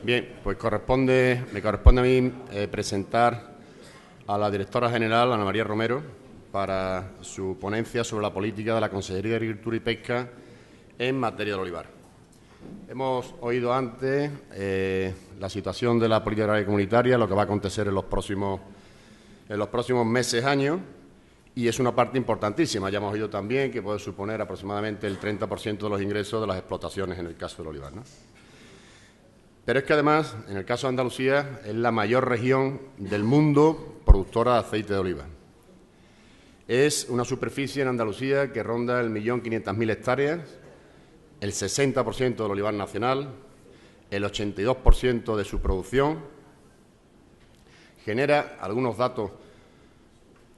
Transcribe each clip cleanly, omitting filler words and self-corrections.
Bien, pues me corresponde a mí presentar a la directora general, Ana María Romero, para su ponencia sobre la política de la Consejería de Agricultura y Pesca en materia del olivar. Hemos oído antes la situación de la política agraria comunitaria, lo que va a acontecer en los próximos meses, años, y es una parte importantísima. Ya hemos oído también que puede suponer aproximadamente el 30% de los ingresos de las explotaciones en el caso del olivar, ¿no? Pero es que además, en el caso de Andalucía, es la mayor región del mundo productora de aceite de oliva. Es una superficie en Andalucía que ronda el 1.500.000 hectáreas, el 60% del olivar nacional, el 82% de su producción. Genera, algunos datos,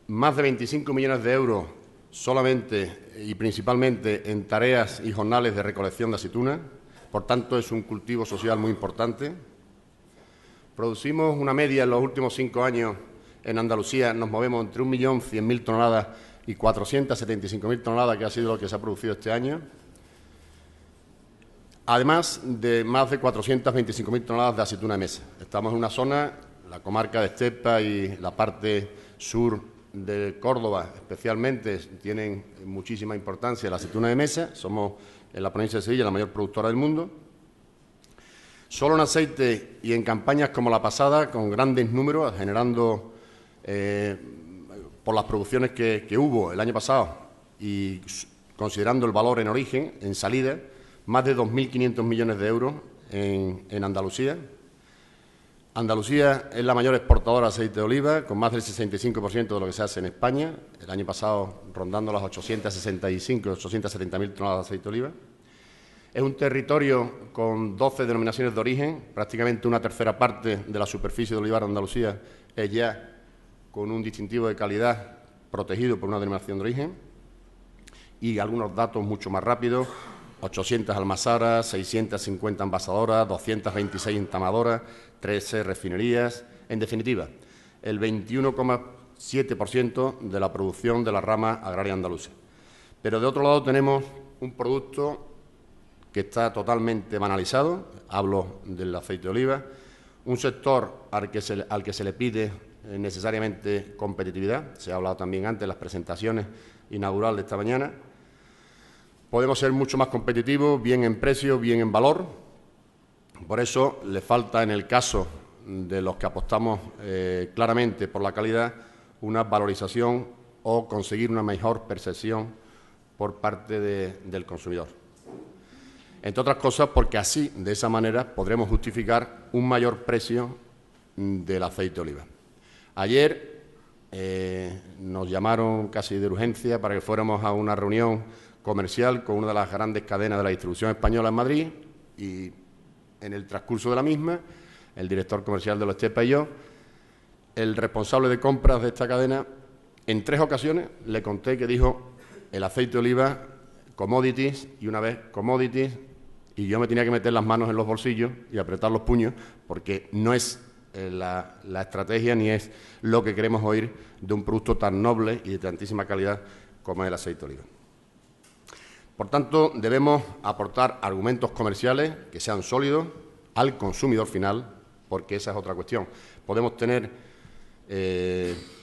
más de 25 millones de euros solamente y principalmente en tareas y jornales de recolección de aceituna. Por tanto, es un cultivo social muy importante. Producimos una media en los últimos 5 años en Andalucía, nos movemos entre 1.100.000 toneladas y 475.000 toneladas, que ha sido lo que se ha producido este año. Además de más de 425.000 toneladas de aceituna de mesa. Estamos en una zona, la comarca de Estepa y la parte sur de Córdoba, especialmente, tienen muchísima importancia la aceituna de mesa. Somos, en la provincia de Sevilla, la mayor productora del mundo. Solo en aceite y en campañas como la pasada, con grandes números, generando, por las producciones que hubo el año pasado y considerando el valor en origen, en salida, más de 2.500 millones de euros en Andalucía. Andalucía es la mayor exportadora de aceite de oliva, con más del 65% de lo que se hace en España. El año pasado rondando las 865, 870.000 toneladas de aceite de oliva. Es un territorio con 12 denominaciones de origen, prácticamente una tercera parte de la superficie de olivar de Andalucía es ya con un distintivo de calidad protegido por una denominación de origen. Y algunos datos mucho más rápidos: 800 almazaras, 650 envasadoras, 226 entamadoras, 13 refinerías. En definitiva, el 21,7% de la producción de la rama agraria andaluza. Pero de otro lado tenemos un producto que está totalmente banalizado, hablo del aceite de oliva, un sector al que se le pide necesariamente competitividad. Se ha hablado también antes en las presentaciones inaugurales de esta mañana. Podemos ser mucho más competitivos, bien en precio, bien en valor. Por eso le falta, en el caso de los que apostamos claramente por la calidad, una valorización o conseguir una mejor percepción por parte del consumidor. Entre otras cosas, porque así, de esa manera, podremos justificar un mayor precio del aceite de oliva. Ayer nos llamaron casi de urgencia para que fuéramos a una reunión comercial con una de las grandes cadenas de la distribución española en Madrid, y en el transcurso de la misma, el director comercial de Los Estepa y yo, el responsable de compras de esta cadena, en 3 ocasiones le conté que dijo el aceite de oliva commodities, y una vez commodities, y yo me tenía que meter las manos en los bolsillos y apretar los puños, porque no es la estrategia ni es lo que queremos oír de un producto tan noble y de tantísima calidad como es el aceite de oliva. Por tanto, debemos aportar argumentos comerciales que sean sólidos al consumidor final, porque esa es otra cuestión. Podemos tener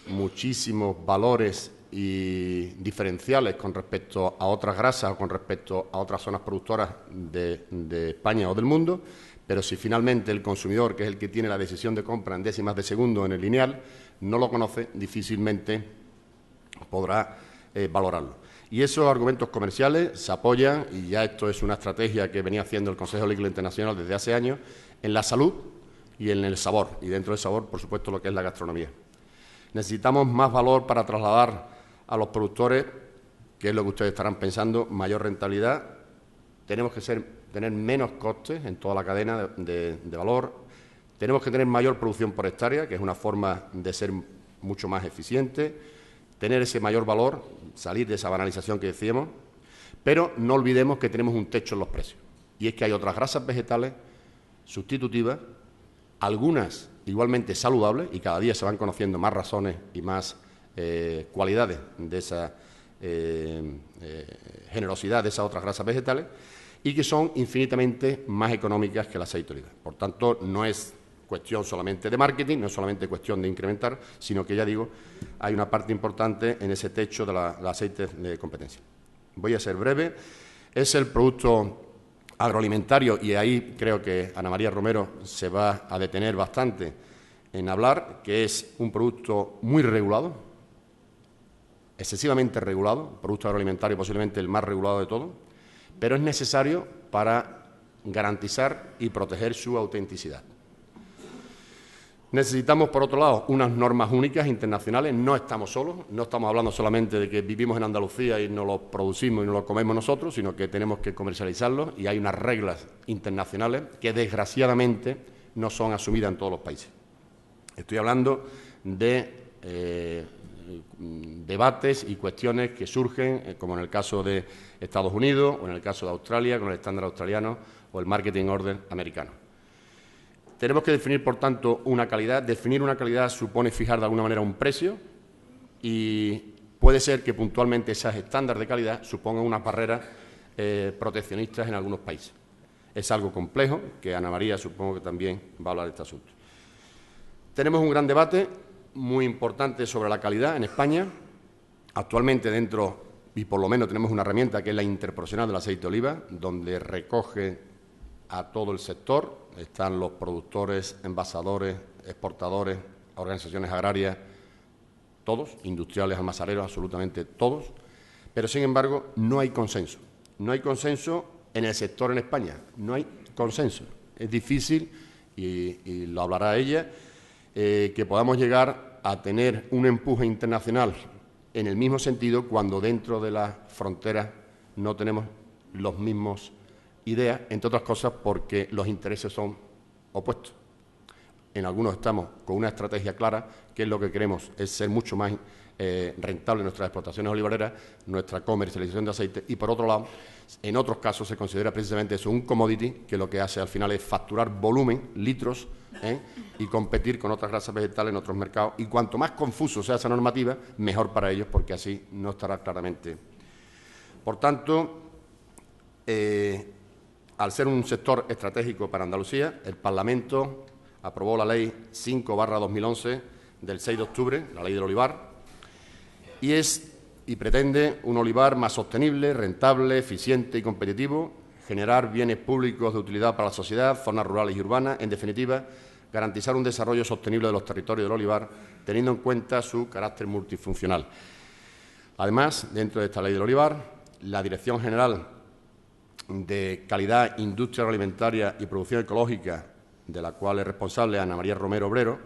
muchísimos valores y diferenciales con respecto a otras grasas o con respecto a otras zonas productoras de España o del mundo, pero si finalmente el consumidor, que es el que tiene la decisión de compra en décimas de segundo en el lineal, no lo conoce, difícilmente podrá valorarlo. Y esos argumentos comerciales se apoyan, y ya esto es una estrategia que venía haciendo el Consejo Agrícola Internacional desde hace años, en la salud y en el sabor, y dentro del sabor, por supuesto, lo que es la gastronomía. Necesitamos más valor para trasladar a los productores, que es lo que ustedes estarán pensando, mayor rentabilidad. Tenemos que tener menos costes en toda la cadena de valor. Tenemos que tener mayor producción por hectárea, que es una forma de ser mucho más eficiente, tener ese mayor valor, salir de esa banalización que decíamos, pero no olvidemos que tenemos un techo en los precios. Y es que hay otras grasas vegetales sustitutivas, algunas igualmente saludables, y cada día se van conociendo más razones y más cualidades de esa generosidad de esas otras grasas vegetales, y que son infinitamente más económicas que el aceite de oliva. Por tanto, no es cuestión solamente de marketing, no es solamente cuestión de incrementar, sino que, ya digo, hay una parte importante en ese techo del aceite de competencia. Voy a ser breve. Es el producto agroalimentario, y ahí creo que Ana María Romero se va a detener bastante en hablar, que es un producto muy regulado, excesivamente regulado, producto agroalimentario posiblemente el más regulado de todos, pero es necesario para garantizar y proteger su autenticidad. Necesitamos, por otro lado, unas normas únicas internacionales. No estamos solos, no estamos hablando solamente de que vivimos en Andalucía y no lo producimos y no lo comemos nosotros, sino que tenemos que comercializarlo y hay unas reglas internacionales que, desgraciadamente, no son asumidas en todos los países. Estoy hablando de debates y cuestiones que surgen, como en el caso de Estados Unidos o en el caso de Australia, con el estándar australiano o el marketing order americano. Tenemos que definir, por tanto, una calidad. Definir una calidad supone fijar de alguna manera un precio y puede ser que puntualmente esos estándares de calidad supongan unas barreras proteccionistas en algunos países. Es algo complejo, que Ana María supongo que también va a hablar de este asunto. Tenemos un gran debate muy importante sobre la calidad en España. Actualmente dentro, y por lo menos tenemos una herramienta que es la interprofesional del aceite de oliva, donde recoge a todo el sector. Están los productores, envasadores, exportadores, organizaciones agrarias, todos, industriales, almazareros, absolutamente todos. Pero, sin embargo, no hay consenso. No hay consenso en el sector en España. No hay consenso. Es difícil, y lo hablará ella, que podamos llegar a tener un empuje internacional en el mismo sentido cuando dentro de las fronteras no tenemos los mismos ideas, entre otras cosas porque los intereses son opuestos. En algunos estamos con una estrategia clara, que es lo que queremos, es ser mucho más rentable nuestras explotaciones olivareras, nuestra comercialización de aceite, y por otro lado, en otros casos se considera precisamente eso un commodity, que lo que hace al final es facturar volumen, litros, y competir con otras grasas vegetales en otros mercados. Y cuanto más confuso sea esa normativa, mejor para ellos, porque así no estará claramente. Por tanto, al ser un sector estratégico para Andalucía, el Parlamento aprobó la Ley 5/2011 del 6 de octubre, la Ley del Olivar, y pretende un olivar más sostenible, rentable, eficiente y competitivo, generar bienes públicos de utilidad para la sociedad, zonas rurales y urbanas, en definitiva, garantizar un desarrollo sostenible de los territorios del olivar, teniendo en cuenta su carácter multifuncional. Además, dentro de esta Ley del Olivar, la Dirección General de Calidad, Industria Agroalimentaria y Producción Ecológica, de la cual es responsable Ana María Romero Obrero,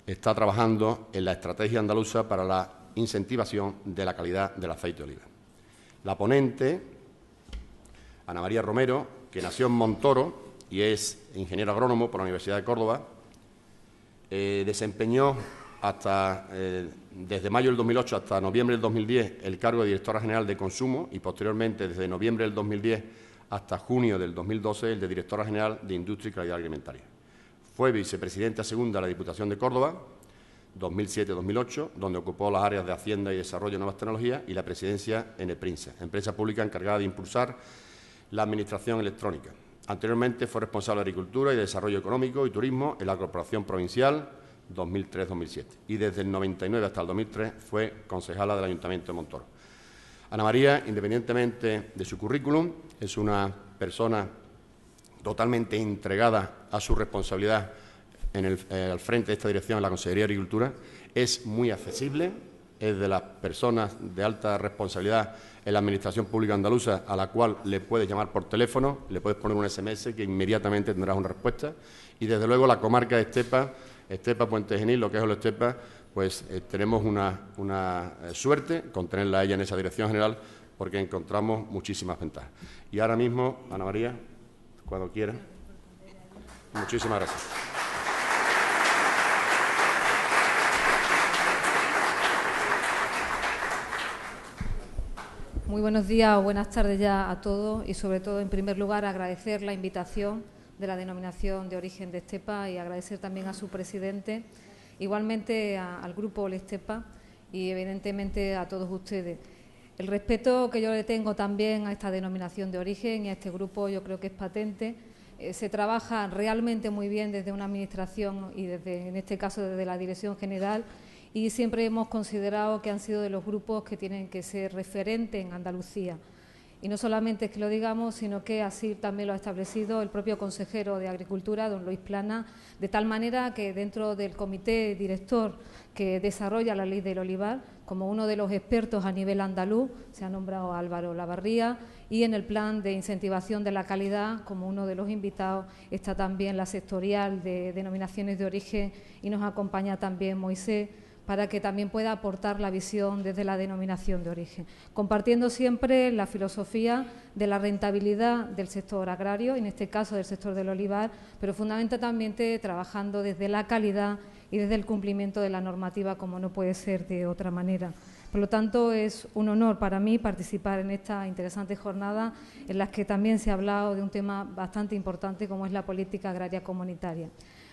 está trabajando en la estrategia andaluza para la incentivación de la calidad del aceite de oliva. La ponente, Ana María Romero, que nació en Montoro y es ingeniero agrónomo por la Universidad de Córdoba, desempeñó desde mayo del 2008 hasta noviembre del 2010 el cargo de directora general de Consumo y posteriormente desde noviembre del 2010 hasta junio del 2012 el de directora general de Industria y Calidad Alimentaria. Fue vicepresidenta segunda de la Diputación de Córdoba 2007-2008, donde ocupó las áreas de Hacienda y Desarrollo de Nuevas Tecnologías y la presidencia en EPRINSA, empresa pública encargada de impulsar la administración electrónica. Anteriormente fue responsable de Agricultura y Desarrollo Económico y Turismo en la Corporación Provincial 2003-2007 y desde el 99 hasta el 2003 fue concejala del Ayuntamiento de Montoro. Ana María, independientemente de su currículum, es una persona totalmente entregada a su responsabilidad al frente de esta dirección en la Consejería de Agricultura. Es muy accesible, es de las personas de alta responsabilidad en la Administración Pública Andaluza a la cual le puedes llamar por teléfono, le puedes poner un SMS que inmediatamente tendrás una respuesta. Y desde luego la comarca de Estepa, Puente Genil, lo que es el Estepa, pues tenemos una suerte con tenerla a ella en esa dirección general porque encontramos muchísimas ventajas. Y ahora mismo, Ana María, cuando quiera. Muchísimas gracias. Muy buenos días o buenas tardes ya a todos y, sobre todo, en primer lugar, agradecer la invitación de la Denominación de Origen de Estepa y agradecer también a su presidente, igualmente al Grupo Olestepa y, evidentemente, a todos ustedes. El respeto que yo le tengo también a esta denominación de origen y a este grupo yo creo que es patente. Se trabaja realmente muy bien desde una administración y desde, en este caso, desde la Dirección General, y siempre hemos considerado que han sido de los grupos que tienen que ser referentes en Andalucía. Y no solamente es que lo digamos, sino que así también lo ha establecido el propio consejero de Agricultura, don Luis Plana, de tal manera que dentro del comité director que desarrolla la ley del olivar, como uno de los expertos a nivel andaluz, se ha nombrado a Álvaro Lavarría, y en el plan de incentivación de la calidad, como uno de los invitados, está también la sectorial de denominaciones de origen y nos acompaña también Moisés, para que también pueda aportar la visión desde la denominación de origen, compartiendo siempre la filosofía de la rentabilidad del sector agrario, en este caso del sector del olivar, pero fundamentalmente trabajando desde la calidad y desde el cumplimiento de la normativa, como no puede ser de otra manera. Por lo tanto, es un honor para mí participar en esta interesante jornada en la que también se ha hablado de un tema bastante importante como es la política agraria comunitaria.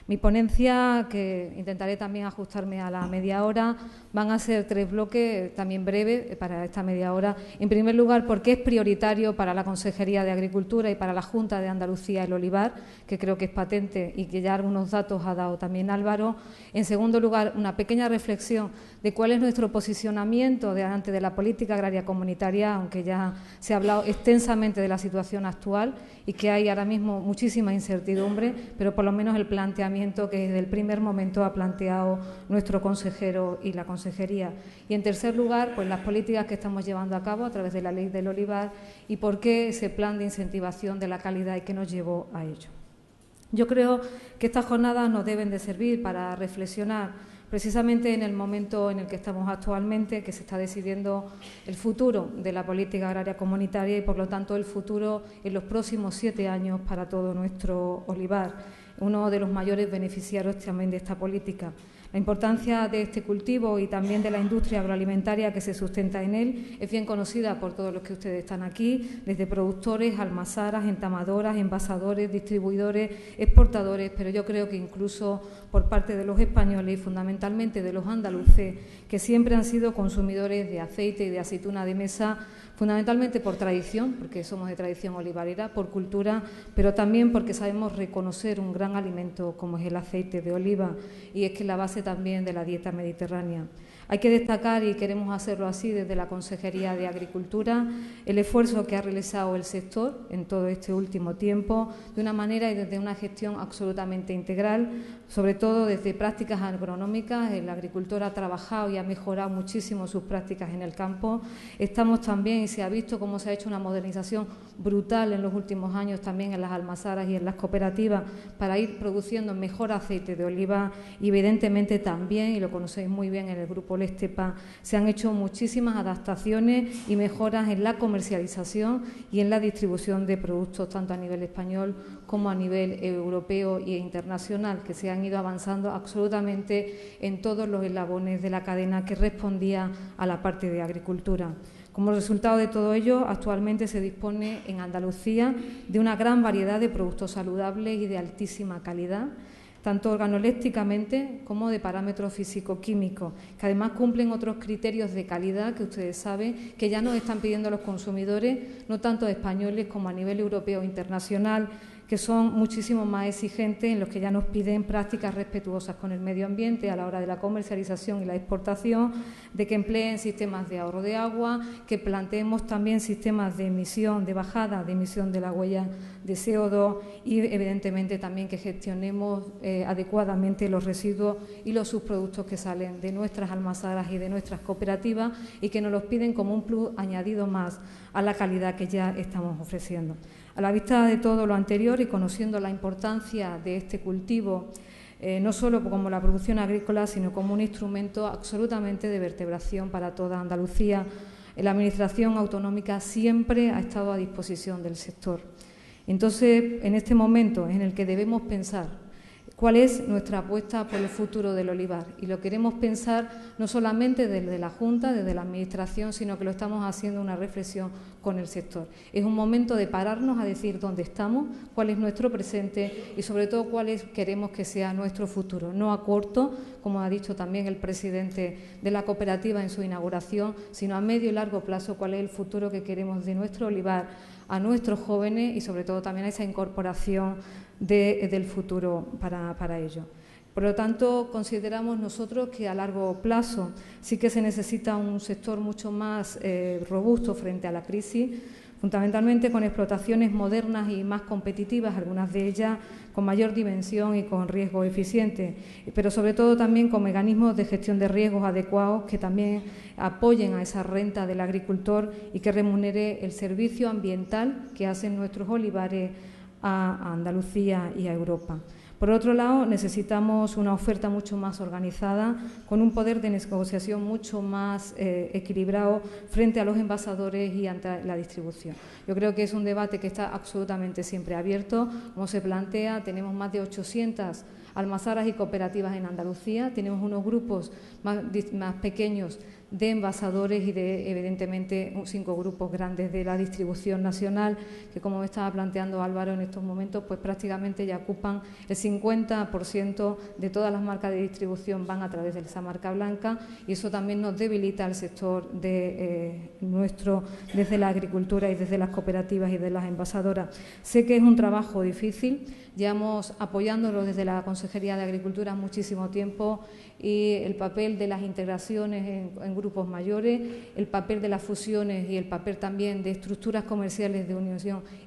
Mi ponencia, que intentaré también ajustarme a la media hora, van a ser 3 bloques, también breves, para esta media hora. En primer lugar, porque es prioritario para la Consejería de Agricultura y para la Junta de Andalucía el olivar, que creo que es patente y que ya algunos datos ha dado también Álvaro. En segundo lugar, una pequeña reflexión de cuál es nuestro posicionamiento delante de la política agraria comunitaria, aunque ya se ha hablado extensamente de la situación actual y que hay ahora mismo muchísima incertidumbre, pero por lo menos el planteamiento que desde el primer momento ha planteado nuestro consejero y la consejería. Y en tercer lugar, pues las políticas que estamos llevando a cabo a través de la ley del olivar y por qué ese plan de incentivación de la calidad y qué nos llevó a ello. Yo creo que estas jornadas nos deben de servir para reflexionar precisamente en el momento en el que estamos actualmente, que se está decidiendo el futuro de la política agraria comunitaria y, por lo tanto, el futuro en los próximos 7 años para todo nuestro olivar, uno de los mayores beneficiarios también de esta política. La importancia de este cultivo y también de la industria agroalimentaria que se sustenta en él es bien conocida por todos los que ustedes están aquí, desde productores, almazaras, entamadoras, envasadores, distribuidores, exportadores, pero yo creo que incluso por parte de los españoles y fundamentalmente de los andaluces, que siempre han sido consumidores de aceite y de aceituna de mesa, fundamentalmente por tradición, porque somos de tradición olivarera, por cultura, pero también porque sabemos reconocer un gran alimento como es el aceite de oliva, y es que es la base también de la dieta mediterránea. Hay que destacar, y queremos hacerlo así desde la Consejería de Agricultura, el esfuerzo que ha realizado el sector en todo este último tiempo, de una manera y desde una gestión absolutamente integral, sobre todo desde prácticas agronómicas. El agricultor ha trabajado y ha mejorado muchísimo sus prácticas en el campo. Estamos también, y se ha visto cómo se ha hecho una modernización brutal en los últimos años también en las almazaras y en las cooperativas para ir produciendo mejor aceite de oliva, y evidentemente también, y lo conocéis muy bien en el grupo Lestepa, se han hecho muchísimas adaptaciones y mejoras en la comercialización y en la distribución de productos tanto a nivel español como a nivel europeo e internacional, que se han ido avanzando absolutamente en todos los eslabones de la cadena que respondía a la parte de agricultura. Como resultado de todo ello, actualmente se dispone en Andalucía de una gran variedad de productos saludables y de altísima calidad, tanto organolépticamente como de parámetros físico-químicos, que además cumplen otros criterios de calidad que ustedes saben que ya nos están pidiendo los consumidores, no tanto españoles como a nivel europeo e internacional, que son muchísimo más exigentes, en los que ya nos piden prácticas respetuosas con el medio ambiente a la hora de la comercialización y la exportación, de que empleen sistemas de ahorro de agua, que planteemos también sistemas de emisión, de bajada de emisión de la huella de CO2 y, evidentemente, también que gestionemos adecuadamente los residuos y los subproductos que salen de nuestras almazaras y de nuestras cooperativas y que nos los piden como un plus añadido más a la calidad que ya estamos ofreciendo. A la vista de todo lo anterior y conociendo la importancia de este cultivo, no solo como la producción agrícola, sino como un instrumento absolutamente de vertebración para toda Andalucía, la Administración autonómica siempre ha estado a disposición del sector. Entonces, en este momento en el que debemos pensar cuál es nuestra apuesta por el futuro del olivar. Y lo queremos pensar no solamente desde la Junta, desde la Administración, sino que lo estamos haciendo una reflexión con el sector. Es un momento de pararnos a decir dónde estamos, cuál es nuestro presente y sobre todo cuál queremos que sea nuestro futuro. No a corto, como ha dicho también el presidente de la cooperativa en su inauguración, sino a medio y largo plazo, cuál es el futuro que queremos de nuestro olivar, a nuestros jóvenes y sobre todo también a esa incorporación del futuro para ello. Por lo tanto, consideramos nosotros que a largo plazo sí que se necesita un sector mucho más robusto frente a la crisis, fundamentalmente con explotaciones modernas y más competitivas, algunas de ellas con mayor dimensión y con riesgo eficiente, pero sobre todo también con mecanismos de gestión de riesgos adecuados que también apoyen a esa renta del agricultor y que remunere el servicio ambiental que hacen nuestros olivares a Andalucía y a Europa. Por otro lado, necesitamos una oferta mucho más organizada, con un poder de negociación mucho más equilibrado frente a los envasadores y ante la distribución. Yo creo que es un debate que está absolutamente siempre abierto. Como se plantea, tenemos más de 800 almazaras y cooperativas en Andalucía, tenemos unos grupos más pequeños de envasadores y de, evidentemente, 5 grupos grandes de la distribución nacional, que, como me estaba planteando Álvaro en estos momentos, pues prácticamente ya ocupan el 50% de todas las marcas de distribución van a través de esa marca blanca y eso también nos debilita al sector de nuestro desde la agricultura y desde las cooperativas y de las envasadoras. Sé que es un trabajo difícil, llevamos apoyándolo desde la Consejería de Agricultura muchísimo tiempo y el papel de las integraciones en grupos mayores, el papel de las fusiones y el papel también de estructuras comerciales de unión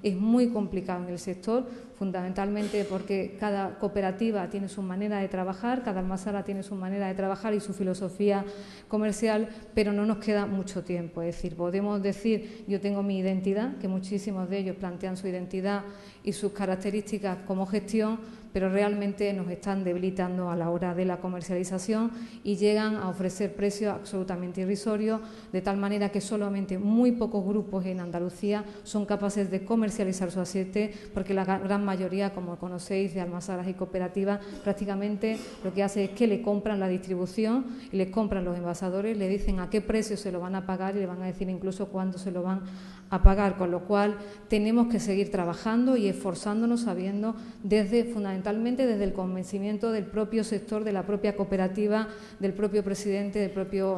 es muy complicado en el sector, fundamentalmente porque cada cooperativa tiene su manera de trabajar, cada almazara tiene su manera de trabajar y su filosofía comercial, pero no nos queda mucho tiempo. Es decir, podemos decir, yo tengo mi identidad, que muchísimos de ellos plantean su identidad y sus características como gestión, pero realmente nos están debilitando a la hora de la comercialización y llegan a ofrecer precios absolutamente irrisorios, de tal manera que solamente muy pocos grupos en Andalucía son capaces de comercializar su aceite, porque la gran mayoría, como conocéis, de almazaras y cooperativas, prácticamente lo que hace es que le compran la distribución y le compran los envasadores, le dicen a qué precio se lo van a pagar y le van a decir incluso cuándo se lo van a pagar, con lo cual tenemos que seguir trabajando y esforzándonos sabiendo fundamentalmente desde el convencimiento del propio sector, de la propia cooperativa, del propio presidente,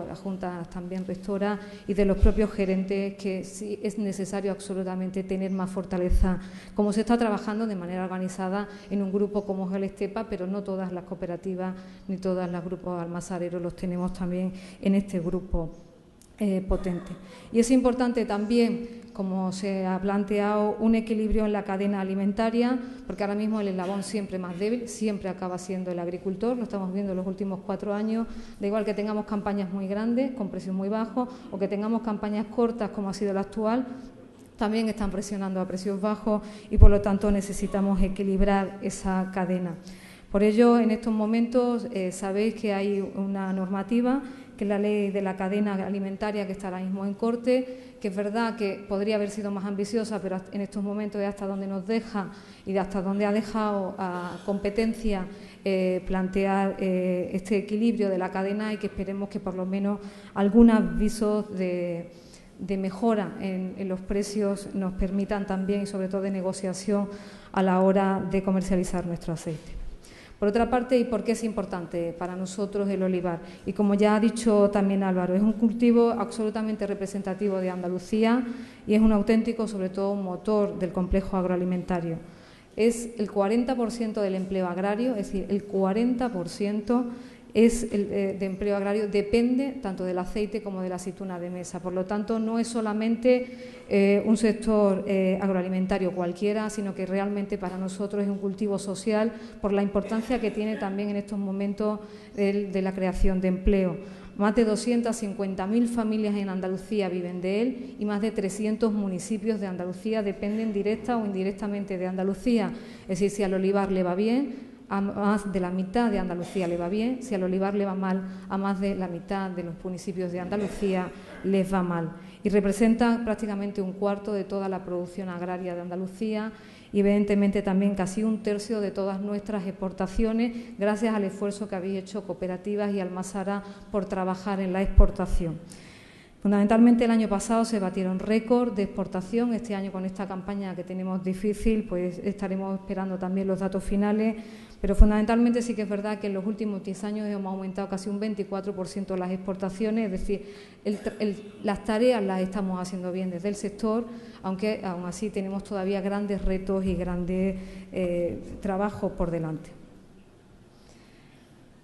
la Junta también rectora y de los propios gerentes, que sí es necesario absolutamente tener más fortaleza, como se está trabajando de manera organizada en un grupo como es el Estepa, pero no todas las cooperativas ni todos los grupos almazareros los tenemos también en este grupo potente. Y es importante también, como se ha planteado, un equilibrio en la cadena alimentaria, porque ahora mismo el eslabón siempre más débil, siempre acaba siendo el agricultor, lo estamos viendo en los últimos 4 años, da igual que tengamos campañas muy grandes, con precios muy bajos, o que tengamos campañas cortas, como ha sido la actual, también están presionando a precios bajos y, por lo tanto, necesitamos equilibrar esa cadena. Por ello, en estos momentos sabéis que hay una normativa, que es la ley de la cadena alimentaria, que está ahora mismo en corte, que es verdad que podría haber sido más ambiciosa, pero en estos momentos es hasta donde nos deja y de hasta donde ha dejado a competencia plantear este equilibrio de la cadena y que esperemos que por lo menos algunos visos de mejora en los precios nos permitan también, y sobre todo de negociación a la hora de comercializar nuestro aceite. Por otra parte, ¿y por qué es importante para nosotros el olivar? Y como ya ha dicho también Álvaro, es un cultivo absolutamente representativo de Andalucía y es un auténtico, sobre todo, motor del complejo agroalimentario. Es el 40% del empleo agrario, es decir, el 40% de empleo agrario depende tanto del aceite como de la aceituna de mesa. Por lo tanto, no es solamente un sector agroalimentario cualquiera, sino que realmente para nosotros es un cultivo social por la importancia que tiene también en estos momentos de la creación de empleo. Más de 250.000 familias en Andalucía viven de él y más de 300 municipios de Andalucía dependen directa o indirectamente de Andalucía. Es decir, si al olivar le va bien, a más de la mitad de Andalucía le va bien, si al olivar le va mal, a más de la mitad de los municipios de Andalucía les va mal. Y representa prácticamente un cuarto de toda la producción agraria de Andalucía y evidentemente también casi 1/3 de todas nuestras exportaciones, gracias al esfuerzo que habéis hecho cooperativas y Almazara por trabajar en la exportación. Fundamentalmente el año pasado se batieron récords de exportación. Este año, con esta campaña que tenemos difícil, pues estaremos esperando también los datos finales, pero fundamentalmente sí que es verdad que en los últimos 10 años hemos aumentado casi un 24% las exportaciones, es decir, las tareas las estamos haciendo bien desde el sector, aunque aún así tenemos todavía grandes retos y grandes trabajos por delante.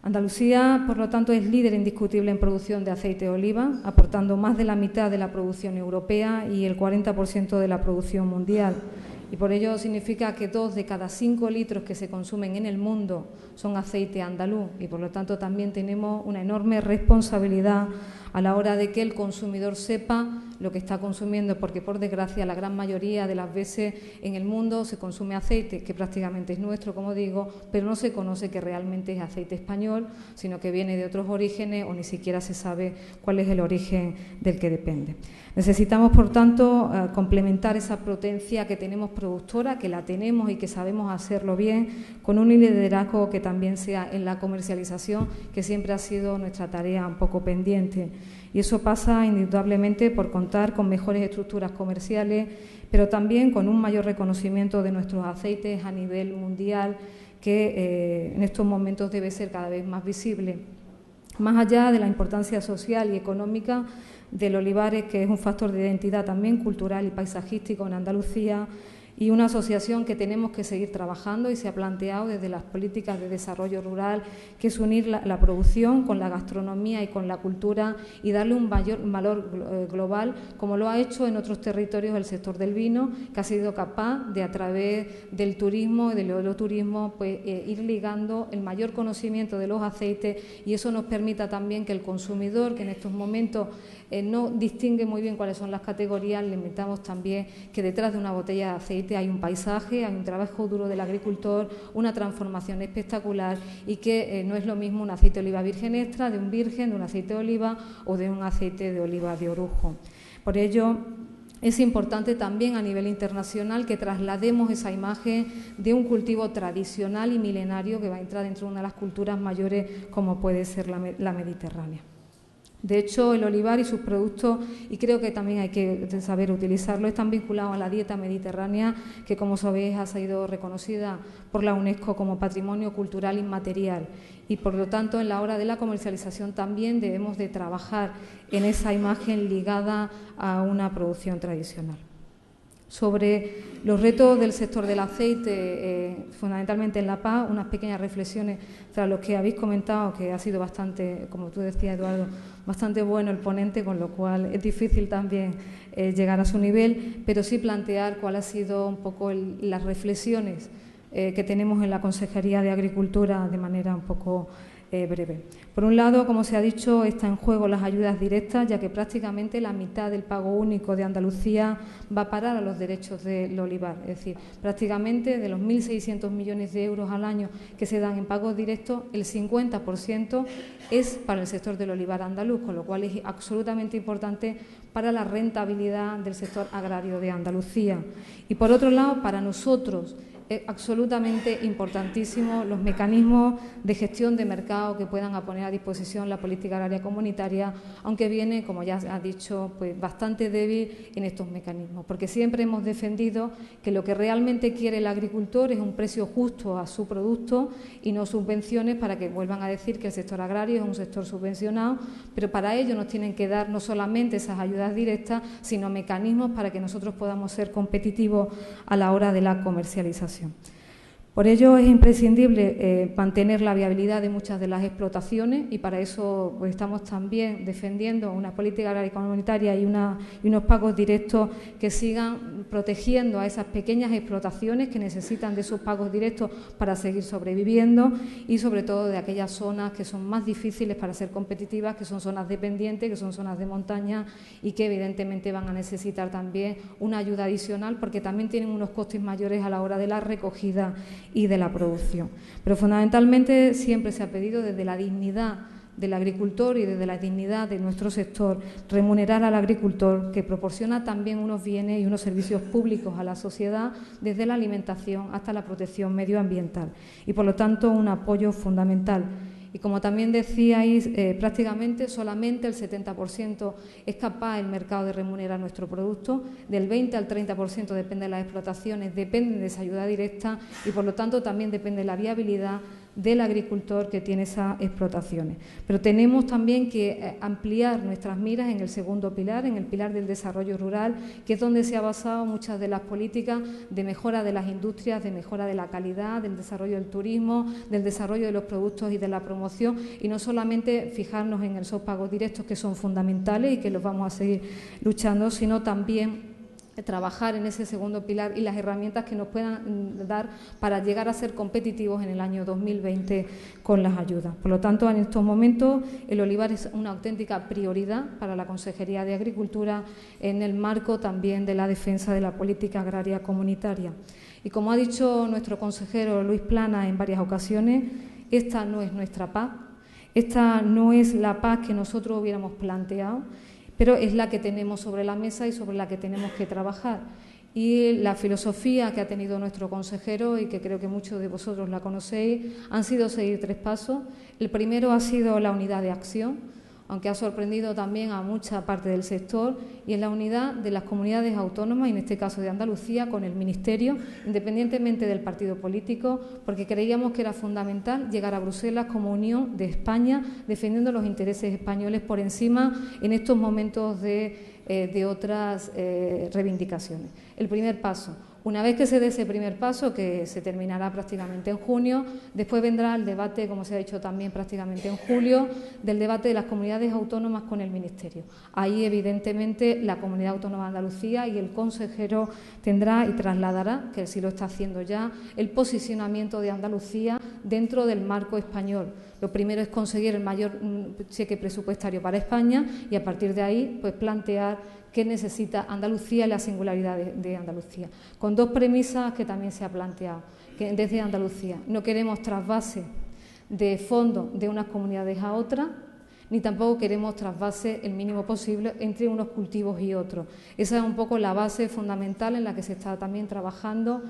Andalucía, por lo tanto, es líder indiscutible en producción de aceite de oliva, aportando más de la mitad de la producción europea y el 40% de la producción mundial. Y por ello significa que 2 de cada 5 litros que se consumen en el mundo son aceite andaluz y, por lo tanto, también tenemos una enorme responsabilidad a la hora de que el consumidor sepa lo que está consumiendo, porque, por desgracia, la gran mayoría de las veces en el mundo se consume aceite que prácticamente es nuestro, como digo, pero no se conoce que realmente es aceite español, sino que viene de otros orígenes o ni siquiera se sabe cuál es el origen del que depende. Necesitamos, por tanto, complementar esa potencia que tenemos productora, que la tenemos y que sabemos hacerlo bien, con un liderazgo que también sea en la comercialización, que siempre ha sido nuestra tarea un poco pendiente. Y eso pasa indudablemente por contar con mejores estructuras comerciales, pero también con un mayor reconocimiento de nuestros aceites a nivel mundial, que en estos momentos debe ser cada vez más visible. Más allá de la importancia social y económica del olivar, que es un factor de identidad también cultural y paisajístico en Andalucía, y una asociación que tenemos que seguir trabajando y se ha planteado desde las políticas de desarrollo rural, que es unir la producción con la gastronomía y con la cultura y darle un mayor valor global, como lo ha hecho en otros territorios el sector del vino, que ha sido capaz de, a través del turismo y del enoturismo, pues, ir ligando el mayor conocimiento de los aceites, y eso nos permita también que el consumidor, que en estos momentos no distingue muy bien cuáles son las categorías, le metamos también que detrás de una botella de aceite hay un paisaje, hay un trabajo duro del agricultor, una transformación espectacular, y que no es lo mismo un aceite de oliva virgen extra, de un virgen, de un aceite de oliva o de un aceite de oliva de orujo. Por ello, es importante también a nivel internacional que traslademos esa imagen de un cultivo tradicional y milenario que va a entrar dentro de una de las culturas mayores como puede ser la mediterránea. De hecho, el olivar y sus productos, y creo que también hay que saber utilizarlo, están vinculados a la dieta mediterránea, que, como sabéis, ha sido reconocida por la UNESCO como Patrimonio Cultural Inmaterial. Y, por lo tanto, en la hora de la comercialización también debemos de trabajar en esa imagen ligada a una producción tradicional. Sobre los retos del sector del aceite, fundamentalmente en La Paz, unas pequeñas reflexiones tras lo que habéis comentado, que ha sido bastante, como tú decías, Eduardo, bastante bueno el ponente, con lo cual es difícil también llegar a su nivel, pero sí plantear cuál ha sido un poco las reflexiones que tenemos en la Consejería de Agricultura de manera un poco breve. Por un lado, como se ha dicho, está en juego las ayudas directas, ya que prácticamente la mitad del pago único de Andalucía va a parar a los derechos del olivar. Es decir, prácticamente de los 1.600 millones de euros al año que se dan en pagos directos, el 50% es para el sector del olivar andaluz, con lo cual es absolutamente importante para la rentabilidad del sector agrario de Andalucía. Y, por otro lado, para nosotros es absolutamente importantísimo los mecanismos de gestión de mercado que puedan poner a disposición la política agraria comunitaria, aunque viene, como ya ha dicho, pues bastante débil en estos mecanismos, porque siempre hemos defendido que lo que realmente quiere el agricultor es un precio justo a su producto y no subvenciones, para que vuelvan a decir que el sector agrario es un sector subvencionado, pero para ello nos tienen que dar no solamente esas ayudas directas, sino mecanismos para que nosotros podamos ser competitivos a la hora de la comercialización. Por ello es imprescindible mantener la viabilidad de muchas de las explotaciones, y para eso pues, estamos también defendiendo una política agraria comunitaria y unos pagos directos que sigan protegiendo a esas pequeñas explotaciones que necesitan de esos pagos directos para seguir sobreviviendo, y sobre todo de aquellas zonas que son más difíciles para ser competitivas, que son zonas dependientes, que son zonas de montaña, y que evidentemente van a necesitar también una ayuda adicional, porque también tienen unos costes mayores a la hora de la recogida y de la producción. Pero fundamentalmente siempre se ha pedido desde la dignidad del agricultor y desde la dignidad de nuestro sector, remunerar al agricultor, que proporciona también unos bienes y unos servicios públicos a la sociedad, desde la alimentación hasta la protección medioambiental, y por lo tanto un apoyo fundamental. Y como también decíais, prácticamente solamente el 70% es capaz el mercado de remunerar nuestro producto, del 20 al 30% depende de las explotaciones, dependen de esa ayuda directa y por lo tanto también depende de la viabilidad del agricultor que tiene esas explotaciones. Pero tenemos también que ampliar nuestras miras en el segundo pilar, en el pilar del desarrollo rural, que es donde se ha basado muchas de las políticas de mejora de las industrias, de mejora de la calidad, del desarrollo del turismo, del desarrollo de los productos y de la promoción, y no solamente fijarnos en esos pagos directos que son fundamentales y que los vamos a seguir luchando, sino también trabajar en ese segundo pilar y las herramientas que nos puedan dar para llegar a ser competitivos en el año 2020 con las ayudas. Por lo tanto, en estos momentos el olivar es una auténtica prioridad para la Consejería de Agricultura en el marco también de la defensa de la política agraria comunitaria. Y como ha dicho nuestro consejero Luis Planas en varias ocasiones, esta no es nuestra paz, esta no es la paz que nosotros hubiéramos planteado, pero es la que tenemos sobre la mesa y sobre la que tenemos que trabajar. Y la filosofía que ha tenido nuestro consejero, y que creo que muchos de vosotros la conocéis, han sido seguir 3 pasos. El primero ha sido la unidad de acción, aunque ha sorprendido también a mucha parte del sector, y es la unidad de las comunidades autónomas, y en este caso de Andalucía, con el Ministerio, independientemente del partido político, porque creíamos que era fundamental llegar a Bruselas como unión de España, defendiendo los intereses españoles por encima en estos momentos de otras reivindicaciones. El primer paso. Una vez que se dé ese primer paso, que se terminará prácticamente en junio, después vendrá el debate, como se ha dicho también prácticamente en julio, del debate de las comunidades autónomas con el Ministerio. Ahí, evidentemente, la Comunidad Autónoma de Andalucía y el consejero tendrá y trasladará, que sí lo está haciendo ya, el posicionamiento de Andalucía dentro del marco español. Lo primero es conseguir el mayor cheque presupuestario para España y, a partir de ahí, pues plantear qué necesita Andalucía y la singularidad de Andalucía. Con 2 premisas que también se ha planteado, que desde Andalucía no queremos trasvase de fondos de unas comunidades a otras, ni tampoco queremos trasvase el mínimo posible entre unos cultivos y otros. Esa es un poco la base fundamental en la que se está también trabajando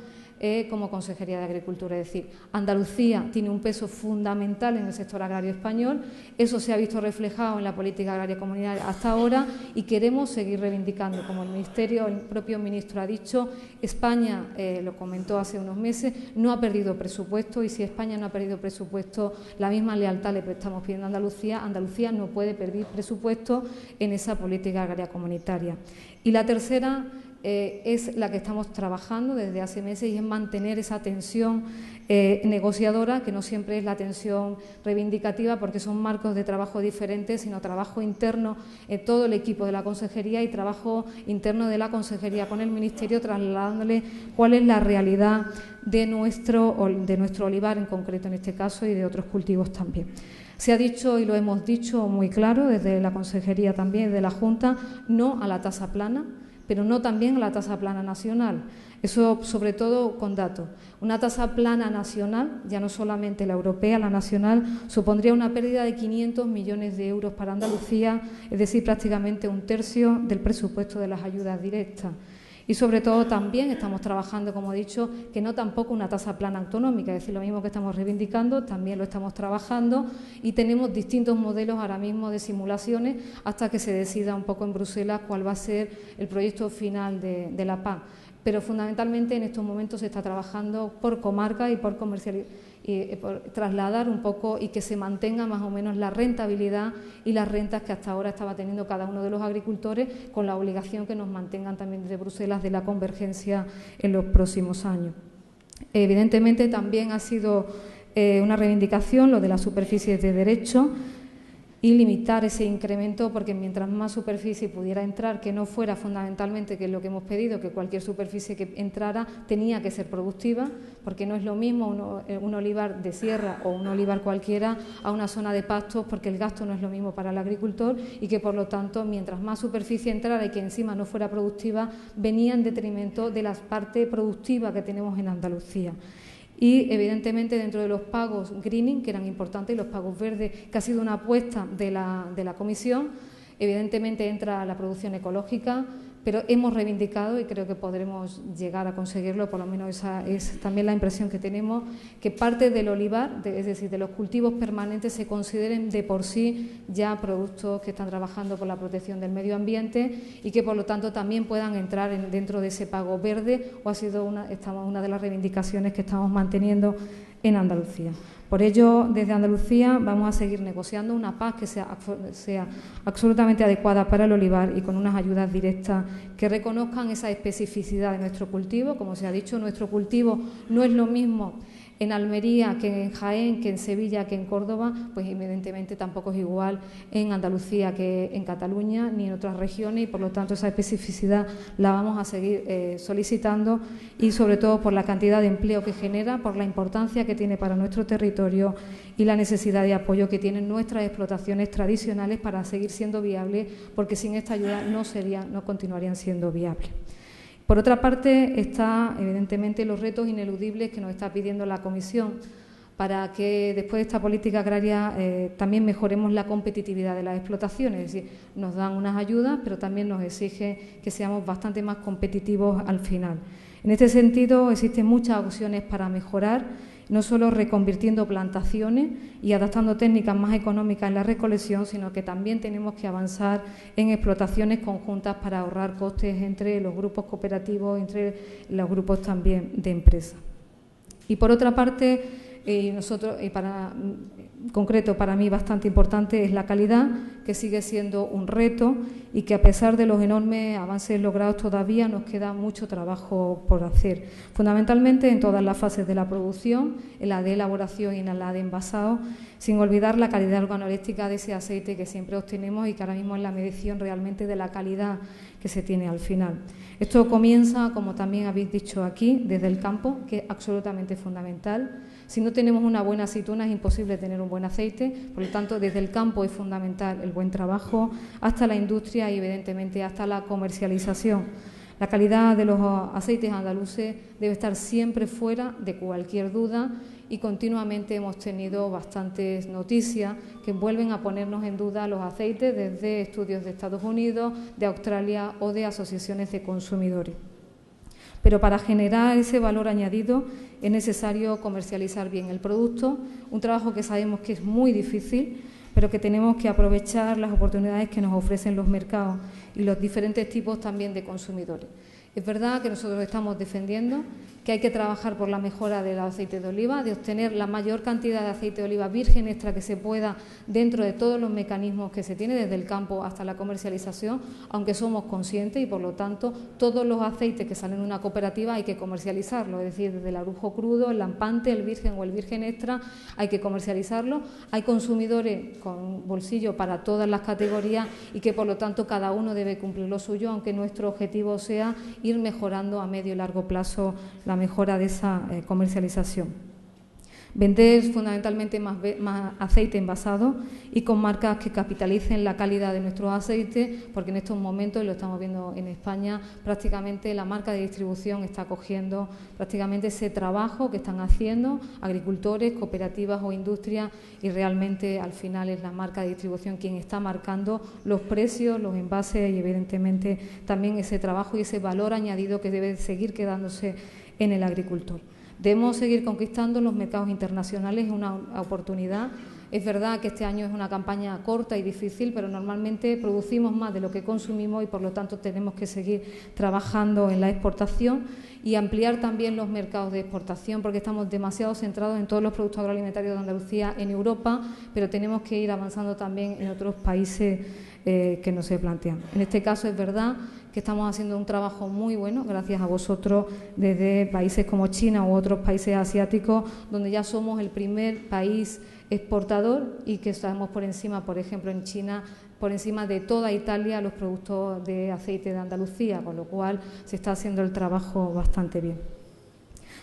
como Consejería de Agricultura. Es decir, Andalucía tiene un peso fundamental en el sector agrario español, eso se ha visto reflejado en la política agraria comunitaria hasta ahora y queremos seguir reivindicando, como el Ministerio, el propio ministro ha dicho, España, lo comentó hace unos meses, no ha perdido presupuesto, y si España no ha perdido presupuesto, la misma lealtad le estamos pidiendo a Andalucía. Andalucía no puede perder presupuesto en esa política agraria comunitaria. Y la tercera es la que estamos trabajando desde hace meses, y es mantener esa tensión negociadora, que no siempre es la tensión reivindicativa, porque son marcos de trabajo diferentes, sino trabajo interno en todo el equipo de la Consejería y trabajo interno de la Consejería con el Ministerio, trasladándole cuál es la realidad de nuestro olivar en concreto en este caso y de otros cultivos también. Se ha dicho, y lo hemos dicho muy claro desde la Consejería también, de la Junta, no a la tasa plana, pero no también a la tasa plana nacional. Eso sobre todo con datos. Una tasa plana nacional, ya no solamente la europea, la nacional, supondría una pérdida de 500 millones de euros para Andalucía, es decir, prácticamente 1/3 del presupuesto de las ayudas directas. Y sobre todo también estamos trabajando, como he dicho, que no tampoco una tasa plana autonómica, es decir, lo mismo que estamos reivindicando, también lo estamos trabajando, y tenemos distintos modelos ahora mismo de simulaciones hasta que se decida un poco en Bruselas cuál va a ser el proyecto final de la PAC. Pero fundamentalmente en estos momentos se está trabajando por comarca y por por trasladar un poco y que se mantenga más o menos la rentabilidad y las rentas que hasta ahora estaba teniendo cada uno de los agricultores, con la obligación que nos mantengan también desde Bruselas de la convergencia en los próximos años. Evidentemente también ha sido una reivindicación lo de las superficies de derecho y limitar ese incremento, porque mientras más superficie pudiera entrar, que no fuera fundamentalmente, que es lo que hemos pedido, que cualquier superficie que entrara tenía que ser productiva, porque no es lo mismo un olivar de sierra o un olivar cualquiera a una zona de pastos, porque el gasto no es lo mismo para el agricultor, y que por lo tanto mientras más superficie entrara y que encima no fuera productiva, venía en detrimento de la parte productiva que tenemos en Andalucía. y, evidentemente, dentro de los pagos greening, que eran importantes, y los pagos verdes, que ha sido una apuesta de la Comisión, evidentemente entra la producción ecológica, pero hemos reivindicado, y creo que podremos llegar a conseguirlo, por lo menos esa es también la impresión que tenemos, que parte del olivar, es decir, de los cultivos permanentes, se consideren de por sí ya productos que están trabajando por la protección del medio ambiente y que, por lo tanto, también puedan entrar dentro de ese pago verde, o ha sido una de las reivindicaciones que estamos manteniendo en Andalucía. Por ello, desde Andalucía vamos a seguir negociando una PAC que sea absolutamente adecuada para el olivar y con unas ayudas directas que reconozcan esa especificidad de nuestro cultivo. Como se ha dicho, nuestro cultivo no es lo mismo en Almería que en Jaén, que en Sevilla, que en Córdoba, pues evidentemente tampoco es igual en Andalucía que en Cataluña ni en otras regiones, y por lo tanto esa especificidad la vamos a seguir solicitando, y sobre todo por la cantidad de empleo que genera, por la importancia que tiene para nuestro territorio y la necesidad de apoyo que tienen nuestras explotaciones tradicionales para seguir siendo viables, porque sin esta ayuda no continuarían siendo viables. Por otra parte, está evidentemente los retos ineludibles que nos está pidiendo la Comisión para que después de esta política agraria también mejoremos la competitividad de las explotaciones. Es decir, nos dan unas ayudas, pero también nos exige que seamos bastante más competitivos al final. En este sentido, existen muchas opciones para mejorar, no solo reconvirtiendo plantaciones y adaptando técnicas más económicas en la recolección, sino que también tenemos que avanzar en explotaciones conjuntas para ahorrar costes entre los grupos cooperativos, entre los grupos también de empresas. Y por otra parte, concreto para mí bastante importante es la calidad, que sigue siendo un reto y que, a pesar de los enormes avances logrados, todavía nos queda mucho trabajo por hacer, fundamentalmente en todas las fases de la producción, en la de elaboración y en la de envasado, sin olvidar la calidad organoléctrica de ese aceite que siempre obtenemos y que ahora mismo es la medición realmente de la calidad que se tiene al final. Esto comienza, como también habéis dicho aquí, desde el campo, que es absolutamente fundamental. Si no tenemos una buena aceituna es imposible tener un buen aceite, por lo tanto, desde el campo es fundamental el buen trabajo, hasta la industria y, evidentemente, hasta la comercialización. La calidad de los aceites andaluces debe estar siempre fuera de cualquier duda, y continuamente hemos tenido bastantes noticias que vuelven a ponernos en duda los aceites, desde estudios de Estados Unidos, de Australia o de asociaciones de consumidores. Pero para generar ese valor añadido es necesario comercializar bien el producto, un trabajo que sabemos que es muy difícil, pero que tenemos que aprovechar las oportunidades que nos ofrecen los mercados y los diferentes tipos también de consumidores. Es verdad que nosotros estamos defendiendo que hay que trabajar por la mejora del aceite de oliva, de obtener la mayor cantidad de aceite de oliva virgen extra que se pueda dentro de todos los mecanismos que se tiene, desde el campo hasta la comercialización, aunque somos conscientes y, por lo tanto, todos los aceites que salen de una cooperativa hay que comercializarlos, es decir, desde el arujo crudo, el lampante, el virgen o el virgen extra, hay que comercializarlo. Hay consumidores con bolsillo para todas las categorías y que, por lo tanto, cada uno debe cumplir lo suyo, aunque nuestro objetivo sea ir mejorando a medio y largo plazo la mejora de esa comercialización. Vender fundamentalmente más aceite envasado y con marcas que capitalicen la calidad de nuestros aceites, porque en estos momentos, y lo estamos viendo en España, prácticamente la marca de distribución está cogiendo prácticamente ese trabajo que están haciendo agricultores, cooperativas o industrias, y realmente al final es la marca de distribución quien está marcando los precios, los envases y, evidentemente, también ese trabajo y ese valor añadido que debe seguir quedándose en el agricultor. Debemos seguir conquistando los mercados internacionales, es una oportunidad. Es verdad que este año es una campaña corta y difícil, pero normalmente producimos más de lo que consumimos y, por lo tanto, tenemos que seguir trabajando en la exportación y ampliar también los mercados de exportación, porque estamos demasiado centrados en todos los productos agroalimentarios de Andalucía en Europa, pero tenemos que ir avanzando también en otros países que nos se plantean. En este caso es verdad que estamos haciendo un trabajo muy bueno, gracias a vosotros, desde países como China u otros países asiáticos, donde ya somos el primer país exportador y que estamos por encima, por ejemplo, en China, por encima de toda Italia, los productos de aceite de Andalucía, con lo cual se está haciendo el trabajo bastante bien.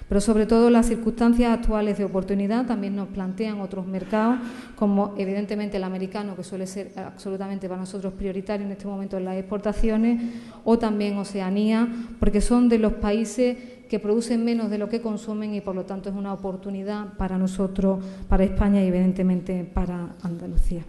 Pero, sobre todo, las circunstancias actuales de oportunidad también nos plantean otros mercados, como evidentemente el americano, que suele ser absolutamente para nosotros prioritario en este momento en las exportaciones, o también Oceanía, porque son de los países que producen menos de lo que consumen y por lo tanto es una oportunidad para nosotros, para España y evidentemente para Andalucía.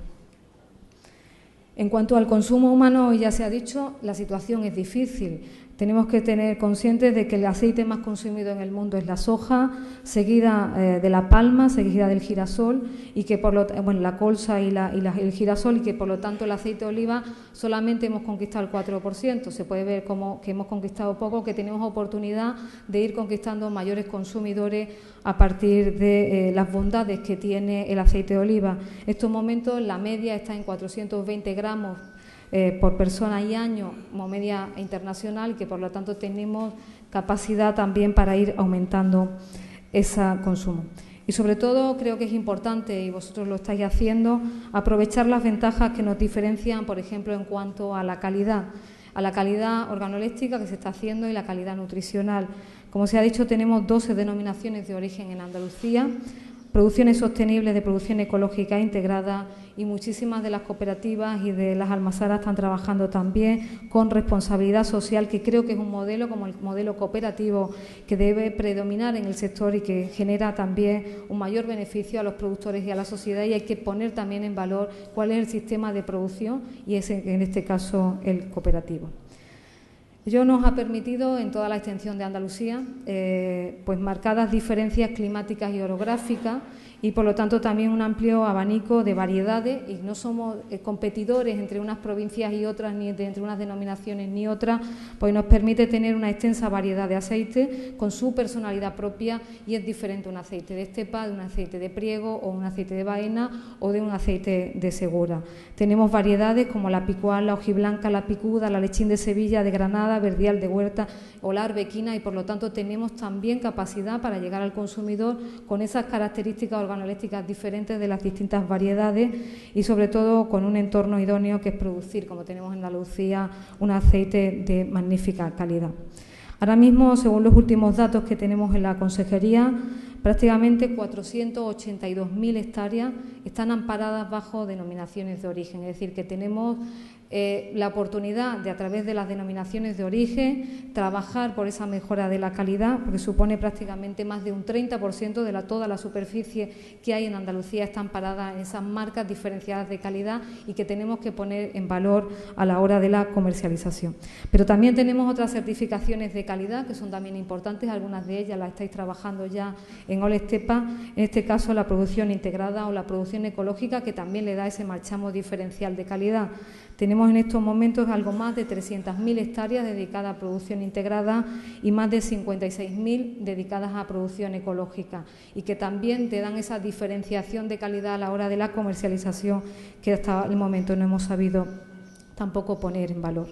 En cuanto al consumo humano, ya se ha dicho, la situación es difícil. Tenemos que tener conscientes de que el aceite más consumido en el mundo es la soja, seguida de la palma, seguida del girasol, y que por la colza y el girasol, y que por lo tanto el aceite de oliva solamente hemos conquistado el 4%. Se puede ver como que hemos conquistado poco, que tenemos oportunidad de ir conquistando mayores consumidores a partir de las bondades que tiene el aceite de oliva. En estos momentos la media está en 420 gramos por persona y año como media internacional, y que por lo tanto tenemos capacidad también para ir aumentando ese consumo. Y sobre todo creo que es importante, y vosotros lo estáis haciendo, aprovechar las ventajas que nos diferencian, por ejemplo, en cuanto a la calidad organoléctrica que se está haciendo y la calidad nutricional. Como se ha dicho, tenemos 12 denominaciones de origen en Andalucía, producciones sostenibles de producción ecológica integrada, y muchísimas de las cooperativas y de las almazaras están trabajando también con responsabilidad social, que creo que es un modelo como el modelo cooperativo que debe predominar en el sector y que genera también un mayor beneficio a los productores y a la sociedad, y hay que poner también en valor cuál es el sistema de producción y es en este caso el cooperativo. Ello nos ha permitido en toda la extensión de Andalucía pues marcadas diferencias climáticas y orográficas, y por lo tanto también un amplio abanico de variedades, y no somos competidores entre unas provincias y otras, ni entre unas denominaciones ni otras, pues nos permite tener una extensa variedad de aceite con su personalidad propia, y es diferente un aceite de estepa, de un aceite de priego o un aceite de baena o de un aceite de segura. Tenemos variedades como la picual, la hojiblanca, la picuda, la lechín de Sevilla, de Granada, verdial de Huerta o la arbequina, y por lo tanto tenemos también capacidad para llegar al consumidor con esas características organoléctricas diferentes de las distintas variedades, y sobre todo con un entorno idóneo que es producir, como tenemos en Andalucía, un aceite de magnífica calidad. Ahora mismo, según los últimos datos que tenemos en la Consejería, prácticamente 482.000 hectáreas están amparadas bajo denominaciones de origen, es decir, que tenemos la oportunidad de, a través de las denominaciones de origen, trabajar por esa mejora de la calidad, porque supone prácticamente más de un 30% de toda la superficie que hay en Andalucía está amparada en esas marcas diferenciadas de calidad, y que tenemos que poner en valor a la hora de la comercialización. Pero también tenemos otras certificaciones de calidad que son también importantes, algunas de ellas las estáis trabajando ya en Olestepa, en este caso la producción integrada o la producción ecológica, que también le da ese marchamo diferencial de calidad. Tenemos en estos momentos algo más de 300.000 hectáreas dedicadas a producción integrada y más de 56.000 dedicadas a producción ecológica, y que también te dan esa diferenciación de calidad a la hora de la comercialización que hasta el momento no hemos sabido tampoco poner en valor.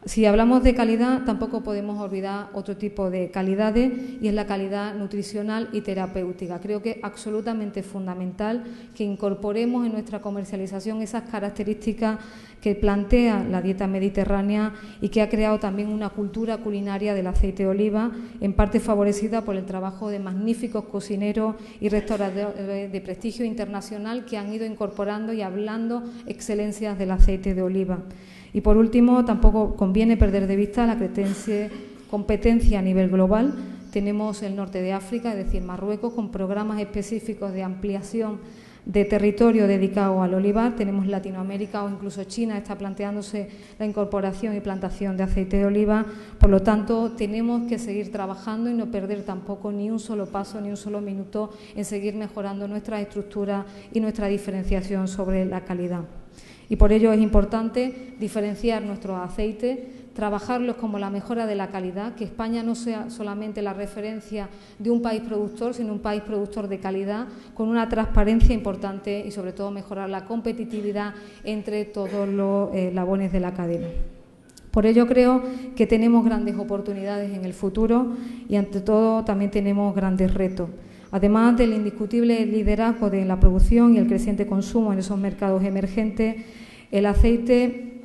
Si hablamos de calidad, tampoco podemos olvidar otro tipo de calidades, y es la calidad nutricional y terapéutica. Creo que es absolutamente fundamental que incorporemos en nuestra comercialización esas características que plantea la dieta mediterránea y que ha creado también una cultura culinaria del aceite de oliva, en parte favorecida por el trabajo de magníficos cocineros y restauradores de prestigio internacional que han ido incorporando y hablando excelencias del aceite de oliva. Y por último, tampoco conviene perder de vista la competencia a nivel global. Tenemos el norte de África, es decir, Marruecos, con programas específicos de ampliación de territorio dedicado al olivar. Tenemos Latinoamérica o incluso China está planteándose la incorporación y plantación de aceite de oliva. Por lo tanto, tenemos que seguir trabajando y no perder tampoco ni un solo paso, ni un solo minuto en seguir mejorando nuestra estructura y nuestra diferenciación sobre la calidad. Y por ello es importante diferenciar nuestros aceites, trabajarlos como la mejora de la calidad, que España no sea solamente la referencia de un país productor, sino un país productor de calidad, con una transparencia importante y sobre todo mejorar la competitividad entre todos los eslabones de la cadena. Por ello creo que tenemos grandes oportunidades en el futuro y ante todo también tenemos grandes retos. Además del indiscutible liderazgo de la producción y el creciente consumo en esos mercados emergentes, el aceite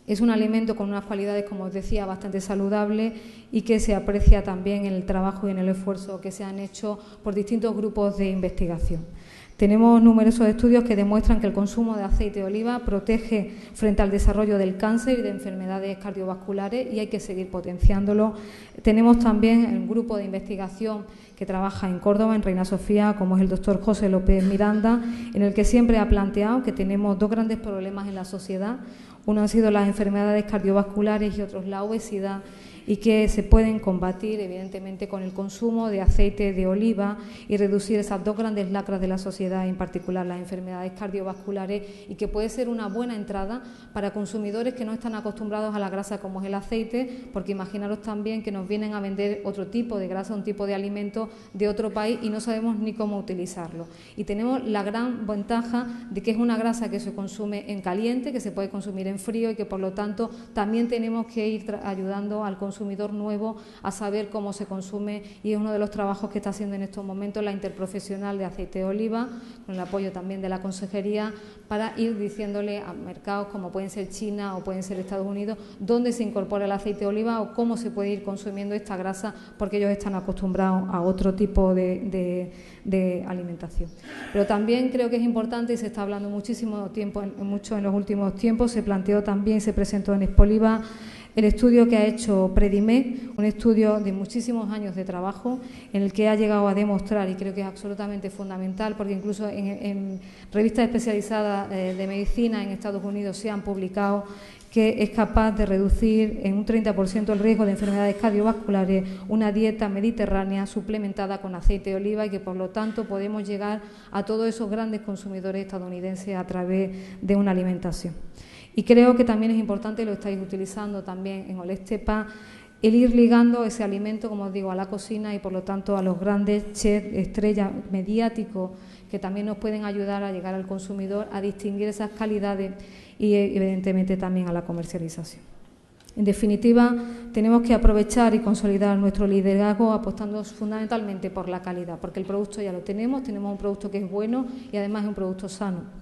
es un alimento con unas cualidades, como os decía, bastante saludables y que se aprecia también en el trabajo y en el esfuerzo que se han hecho por distintos grupos de investigación. Tenemos numerosos estudios que demuestran que el consumo de aceite de oliva protege frente al desarrollo del cáncer y de enfermedades cardiovasculares y hay que seguir potenciándolo. Tenemos también un grupo de investigación que trabaja en Córdoba, en Reina Sofía, como es el doctor José López Miranda, en el que siempre ha planteado que tenemos dos grandes problemas en la sociedad. Uno han sido las enfermedades cardiovasculares y otros la obesidad, y que se pueden combatir evidentemente con el consumo de aceite de oliva y reducir esas dos grandes lacras de la sociedad, en particular las enfermedades cardiovasculares, y que puede ser una buena entrada para consumidores que no están acostumbrados a la grasa como es el aceite, porque imaginaros también que nos vienen a vender otro tipo de grasa, un tipo de alimento de otro país y no sabemos ni cómo utilizarlo. Y tenemos la gran ventaja de que es una grasa que se consume en caliente, que se puede consumir en frío y que por lo tanto también tenemos que ir ayudando al consumidor nuevo a saber cómo se consume, y es uno de los trabajos que está haciendo en estos momentos la interprofesional de aceite de oliva, con el apoyo también de la Consejería, para ir diciéndole a mercados como pueden ser China o pueden ser Estados Unidos, dónde se incorpora el aceite de oliva o cómo se puede ir consumiendo esta grasa, porque ellos están acostumbrados a otro tipo de alimentación. Pero también creo que es importante, y se está hablando muchísimo tiempo, mucho en los últimos tiempos, se planteó también, se presentó en Expoliva, el estudio que ha hecho Predimed, un estudio de muchísimos años de trabajo en el que ha llegado a demostrar, y creo que es absolutamente fundamental, porque incluso en revistas especializadas de medicina en Estados Unidos se han publicado, que es capaz de reducir en un 30% el riesgo de enfermedades cardiovasculares una dieta mediterránea suplementada con aceite de oliva, y que por lo tanto podemos llegar a todos esos grandes consumidores estadounidenses a través de una alimentación. Y creo que también es importante, y lo estáis utilizando también en Olestepa, el ir ligando ese alimento, como os digo, a la cocina y por lo tanto a los grandes chefs, estrellas mediáticos, que también nos pueden ayudar a llegar al consumidor, a distinguir esas calidades y evidentemente también a la comercialización. En definitiva, tenemos que aprovechar y consolidar nuestro liderazgo apostando fundamentalmente por la calidad, porque el producto ya lo tenemos un producto que es bueno y además es un producto sano.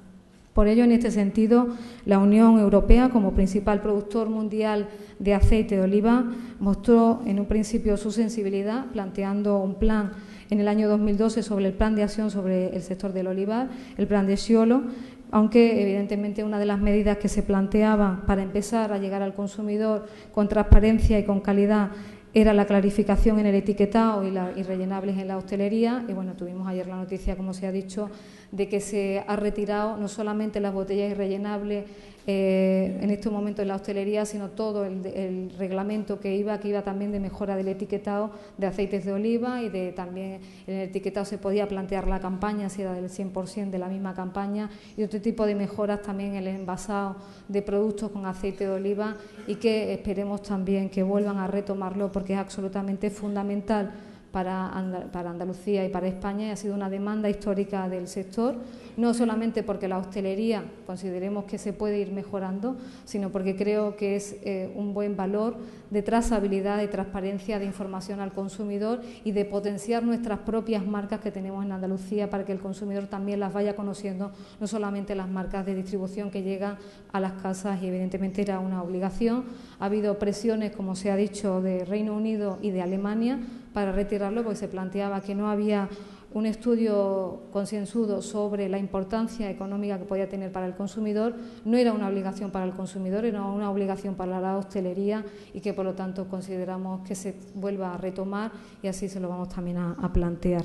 Por ello, en este sentido, la Unión Europea, como principal productor mundial de aceite de oliva, mostró en un principio su sensibilidad, planteando un plan en el año 2012 sobre el plan de acción sobre el sector del olivar, el plan de Sciolo, aunque evidentemente una de las medidas que se planteaba para empezar a llegar al consumidor con transparencia y con calidad era la clarificación en el etiquetado y rellenables en la hostelería. Y bueno, tuvimos ayer la noticia, como se ha dicho, de que se ha retirado no solamente las botellas irrellenables en este momento en la hostelería, sino todo el reglamento que iba también de mejora del etiquetado de aceites de oliva, y también en el etiquetado se podía plantear la campaña, si era del 100% de la misma campaña, y otro tipo de mejoras también en el envasado de productos con aceite de oliva, y que esperemos también que vuelvan a retomarlo, porque es absolutamente fundamental para Andalucía y para España, y ha sido una demanda histórica del sector, no solamente porque la hostelería consideremos que se puede ir mejorando, sino porque creo que es un buen valor de trazabilidad, de transparencia, de información al consumidor y de potenciar nuestras propias marcas que tenemos en Andalucía, para que el consumidor también las vaya conociendo, no solamente las marcas de distribución que llegan a las casas, y evidentemente era una obligación. Ha habido presiones, como se ha dicho, de Reino Unido y de Alemania para retirarlo, porque se planteaba que no había un estudio concienzudo sobre la importancia económica que podía tener para el consumidor. No era una obligación para el consumidor, era una obligación para la hostelería, y que por lo tanto consideramos que se vuelva a retomar, y así se lo vamos también a plantear.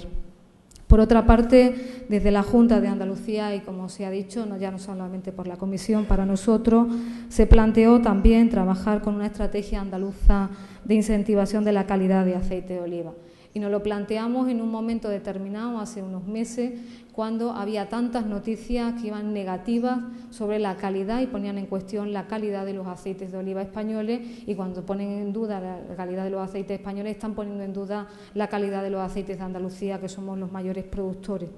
Por otra parte, desde la Junta de Andalucía, y como se ha dicho, no solamente por la Comisión, para nosotros se planteó también trabajar con una estrategia andaluza de incentivación de la calidad de aceite de oliva. Y nos lo planteamos en un momento determinado, hace unos meses, cuando había tantas noticias que iban negativas sobre la calidad y ponían en cuestión la calidad de los aceites de oliva españoles, y cuando ponen en duda la calidad de los aceites españoles están poniendo en duda la calidad de los aceites de Andalucía, que somos los mayores productores.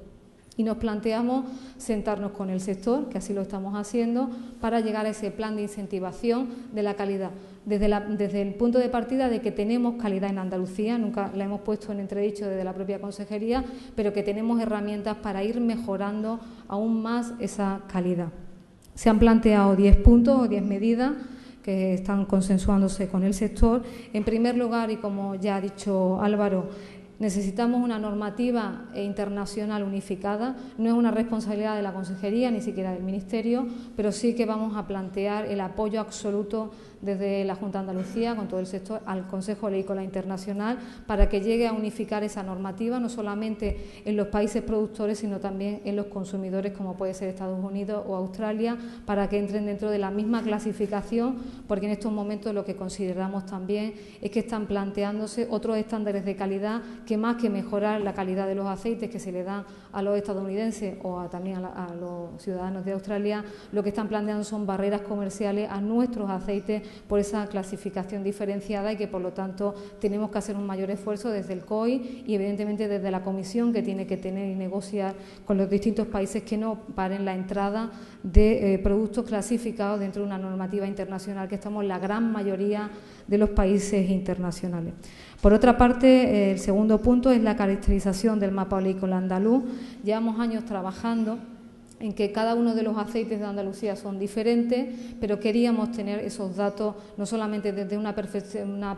Y nos planteamos sentarnos con el sector, que así lo estamos haciendo, para llegar a ese plan de incentivación de la calidad. Desde el punto de partida de que tenemos calidad en Andalucía, nunca la hemos puesto en entredicho desde la propia Consejería, pero que tenemos herramientas para ir mejorando aún más esa calidad. Se han planteado 10 puntos o 10 medidas que están consensuándose con el sector. En primer lugar, y como ya ha dicho Álvaro, Necesitamos una normativa internacional unificada, no es una responsabilidad de la Consejería ni siquiera del Ministerio, pero sí que vamos a plantear el apoyo absoluto desde la Junta de Andalucía, con todo el sector, al Consejo Oleícola Internacional, para que llegue a unificar esa normativa, no solamente en los países productores, sino también en los consumidores, como puede ser Estados Unidos o Australia, para que entren dentro de la misma clasificación, porque en estos momentos lo que consideramos también es que están planteándose otros estándares de calidad que, más que mejorar la calidad de los aceites que se le dan a los estadounidenses o también a los ciudadanos de Australia, lo que están planteando son barreras comerciales a nuestros aceites por esa clasificación diferenciada, y que por lo tanto tenemos que hacer un mayor esfuerzo desde el COI y evidentemente desde la Comisión, que tiene que tener y negociar con los distintos países que no paren la entrada de productos clasificados dentro de una normativa internacional, que estamos en la gran mayoría de los países internacionales. Por otra parte, el segundo punto es la caracterización del mapa oleícola andaluz. Llevamos años trabajando en que cada uno de los aceites de Andalucía son diferentes, pero queríamos tener esos datos no solamente desde una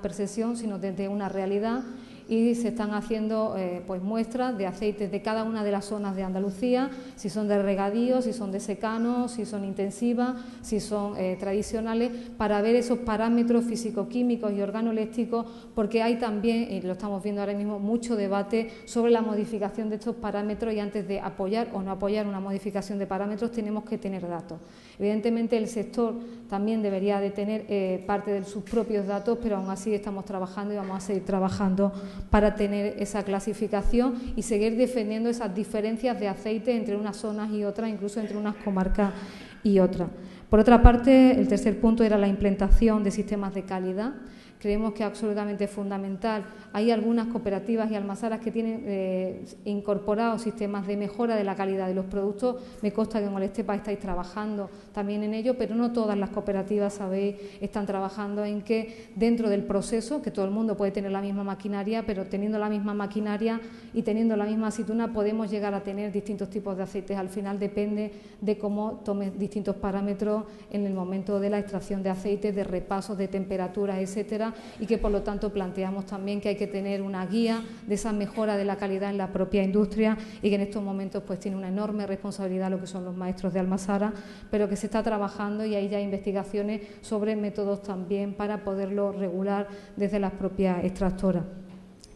percepción, sino desde una realidad, y se están haciendo pues muestras de aceites de cada una de las zonas de Andalucía, si son de regadío, si son de secano, si son intensivas, si son tradicionales, para ver esos parámetros físico-químicos y organolépticos, porque hay también, y lo estamos viendo ahora mismo, mucho debate sobre la modificación de estos parámetros, y antes de apoyar o no apoyar una modificación de parámetros tenemos que tener datos. Evidentemente el sector también debería de tener parte de sus propios datos, pero aún así estamos trabajando y vamos a seguir trabajando para tener esa clasificación y seguir defendiendo esas diferencias de aceite entre unas zonas y otras, incluso entre unas comarcas y otras. Por otra parte, el tercer punto era la implementación de sistemas de calidad. Creemos que es absolutamente fundamental. Hay algunas cooperativas y almazaras que tienen incorporados sistemas de mejora de la calidad de los productos. Me consta que en Olestepa estáis trabajando también en ello, pero no todas las cooperativas, sabéis, están trabajando en que dentro del proceso, que todo el mundo puede tener la misma maquinaria, pero teniendo la misma maquinaria y teniendo la misma aceituna podemos llegar a tener distintos tipos de aceites. Al final depende de cómo tomes distintos parámetros en el momento de la extracción de aceites, de repasos de temperaturas, etcétera, y que por lo tanto planteamos también que hay que tener una guía de esa mejora de la calidad en la propia industria, y que en estos momentos pues tiene una enorme responsabilidad lo que son los maestros de almazara, pero que se está trabajando y hay ya investigaciones sobre métodos también para poderlo regular desde las propias extractoras.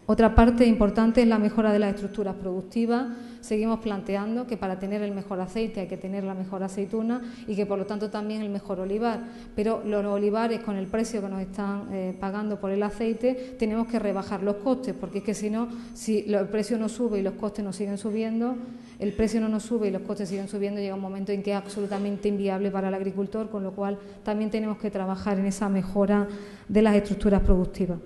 Otra parte importante es la mejora de las estructuras productivas. Seguimos planteando que para tener el mejor aceite hay que tener la mejor aceituna y que por lo tanto también el mejor olivar, pero los olivares, con el precio que nos están pagando por el aceite, tenemos que rebajar los costes, porque es que si no, si el precio no sube y los costes no siguen subiendo, el precio no nos sube y los costes siguen subiendo, llega un momento en que es absolutamente inviable para el agricultor, con lo cual también tenemos que trabajar en esa mejora de las estructuras productivas.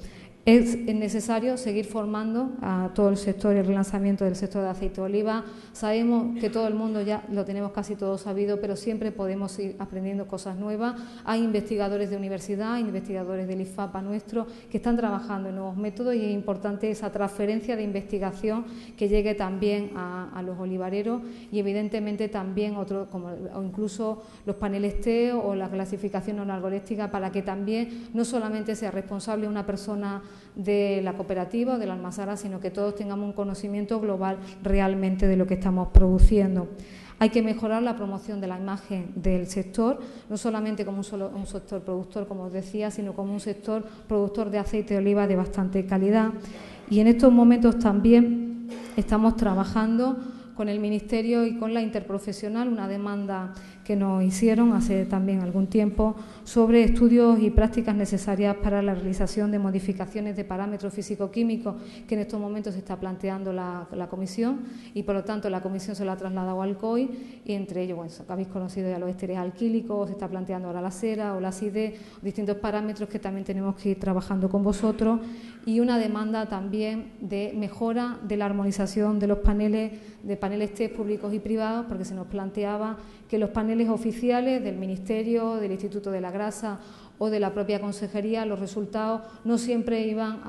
Es necesario seguir formando a todo el sector y el relanzamiento del sector de aceite de oliva. Sabemos que todo el mundo ya lo tenemos casi todo sabido, pero siempre podemos ir aprendiendo cosas nuevas. Hay investigadores de universidad, hay investigadores del IFAPA nuestro que están trabajando en nuevos métodos, y es importante esa transferencia de investigación que llegue también a los olivareros, y evidentemente también o incluso los paneles T o la clasificación organoléptica, para que también no solamente sea responsable una persona de la cooperativa o de la almazara, sino que todos tengamos un conocimiento global realmente de lo que estamos produciendo. Hay que mejorar la promoción de la imagen del sector, no solamente como un sector productor, como os decía, sino como un sector productor de aceite de oliva de bastante calidad. Y en estos momentos también estamos trabajando con el Ministerio y con la interprofesional, una demanda que nos hicieron hace también algún tiempo, sobre estudios y prácticas necesarias para la realización de modificaciones de parámetros físico-químicos, que en estos momentos se está planteando la Comisión, y por lo tanto la Comisión se lo ha trasladado al COI, y entre ellos, bueno, habéis conocido ya los esteres alquílicos, se está planteando ahora la cera o la acidez, distintos parámetros que también tenemos que ir trabajando con vosotros, y una demanda también de mejora de la armonización de los paneles test públicos y privados, porque se nos planteaba que los paneles oficiales del Ministerio, del Instituto de la Grasa o de la propia consejería, los resultados no siempre iban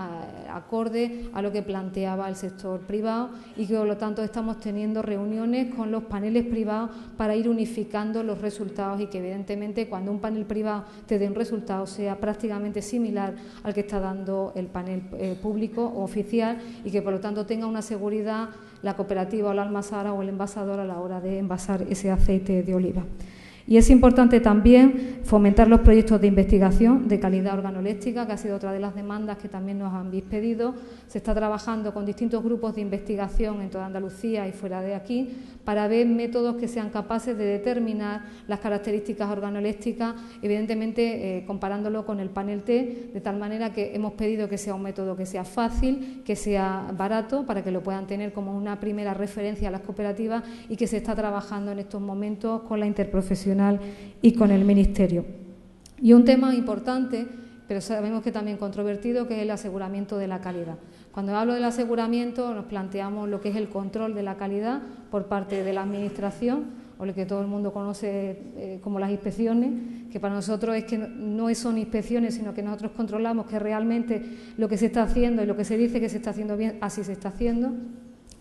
acorde a lo que planteaba el sector privado y que por lo tanto estamos teniendo reuniones con los paneles privados para ir unificando los resultados y que evidentemente cuando un panel privado te dé un resultado sea prácticamente similar al que está dando el panel público o oficial y que por lo tanto tenga una seguridad la cooperativa o la almazara o el envasador a la hora de envasar ese aceite de oliva. Y es importante también fomentar los proyectos de investigación de calidad organoléctrica, que ha sido otra de las demandas que también nos habéis pedido. Se está trabajando con distintos grupos de investigación en toda Andalucía y fuera de aquí para ver métodos que sean capaces de determinar las características organoléctricas, evidentemente comparándolo con el panel T, de tal manera que hemos pedido que sea un método que sea fácil, que sea barato, para que lo puedan tener como una primera referencia a las cooperativas y que se está trabajando en estos momentos con la interprofesional y con el Ministerio. Y un tema importante, pero sabemos que también controvertido, que es el aseguramiento de la calidad. Cuando hablo del aseguramiento nos planteamos lo que es el control de la calidad por parte de la Administración, o lo que todo el mundo conoce como las inspecciones, que para nosotros es que no son inspecciones, sino que nosotros controlamos que realmente lo que se está haciendo y lo que se dice que se está haciendo bien, así se está haciendo.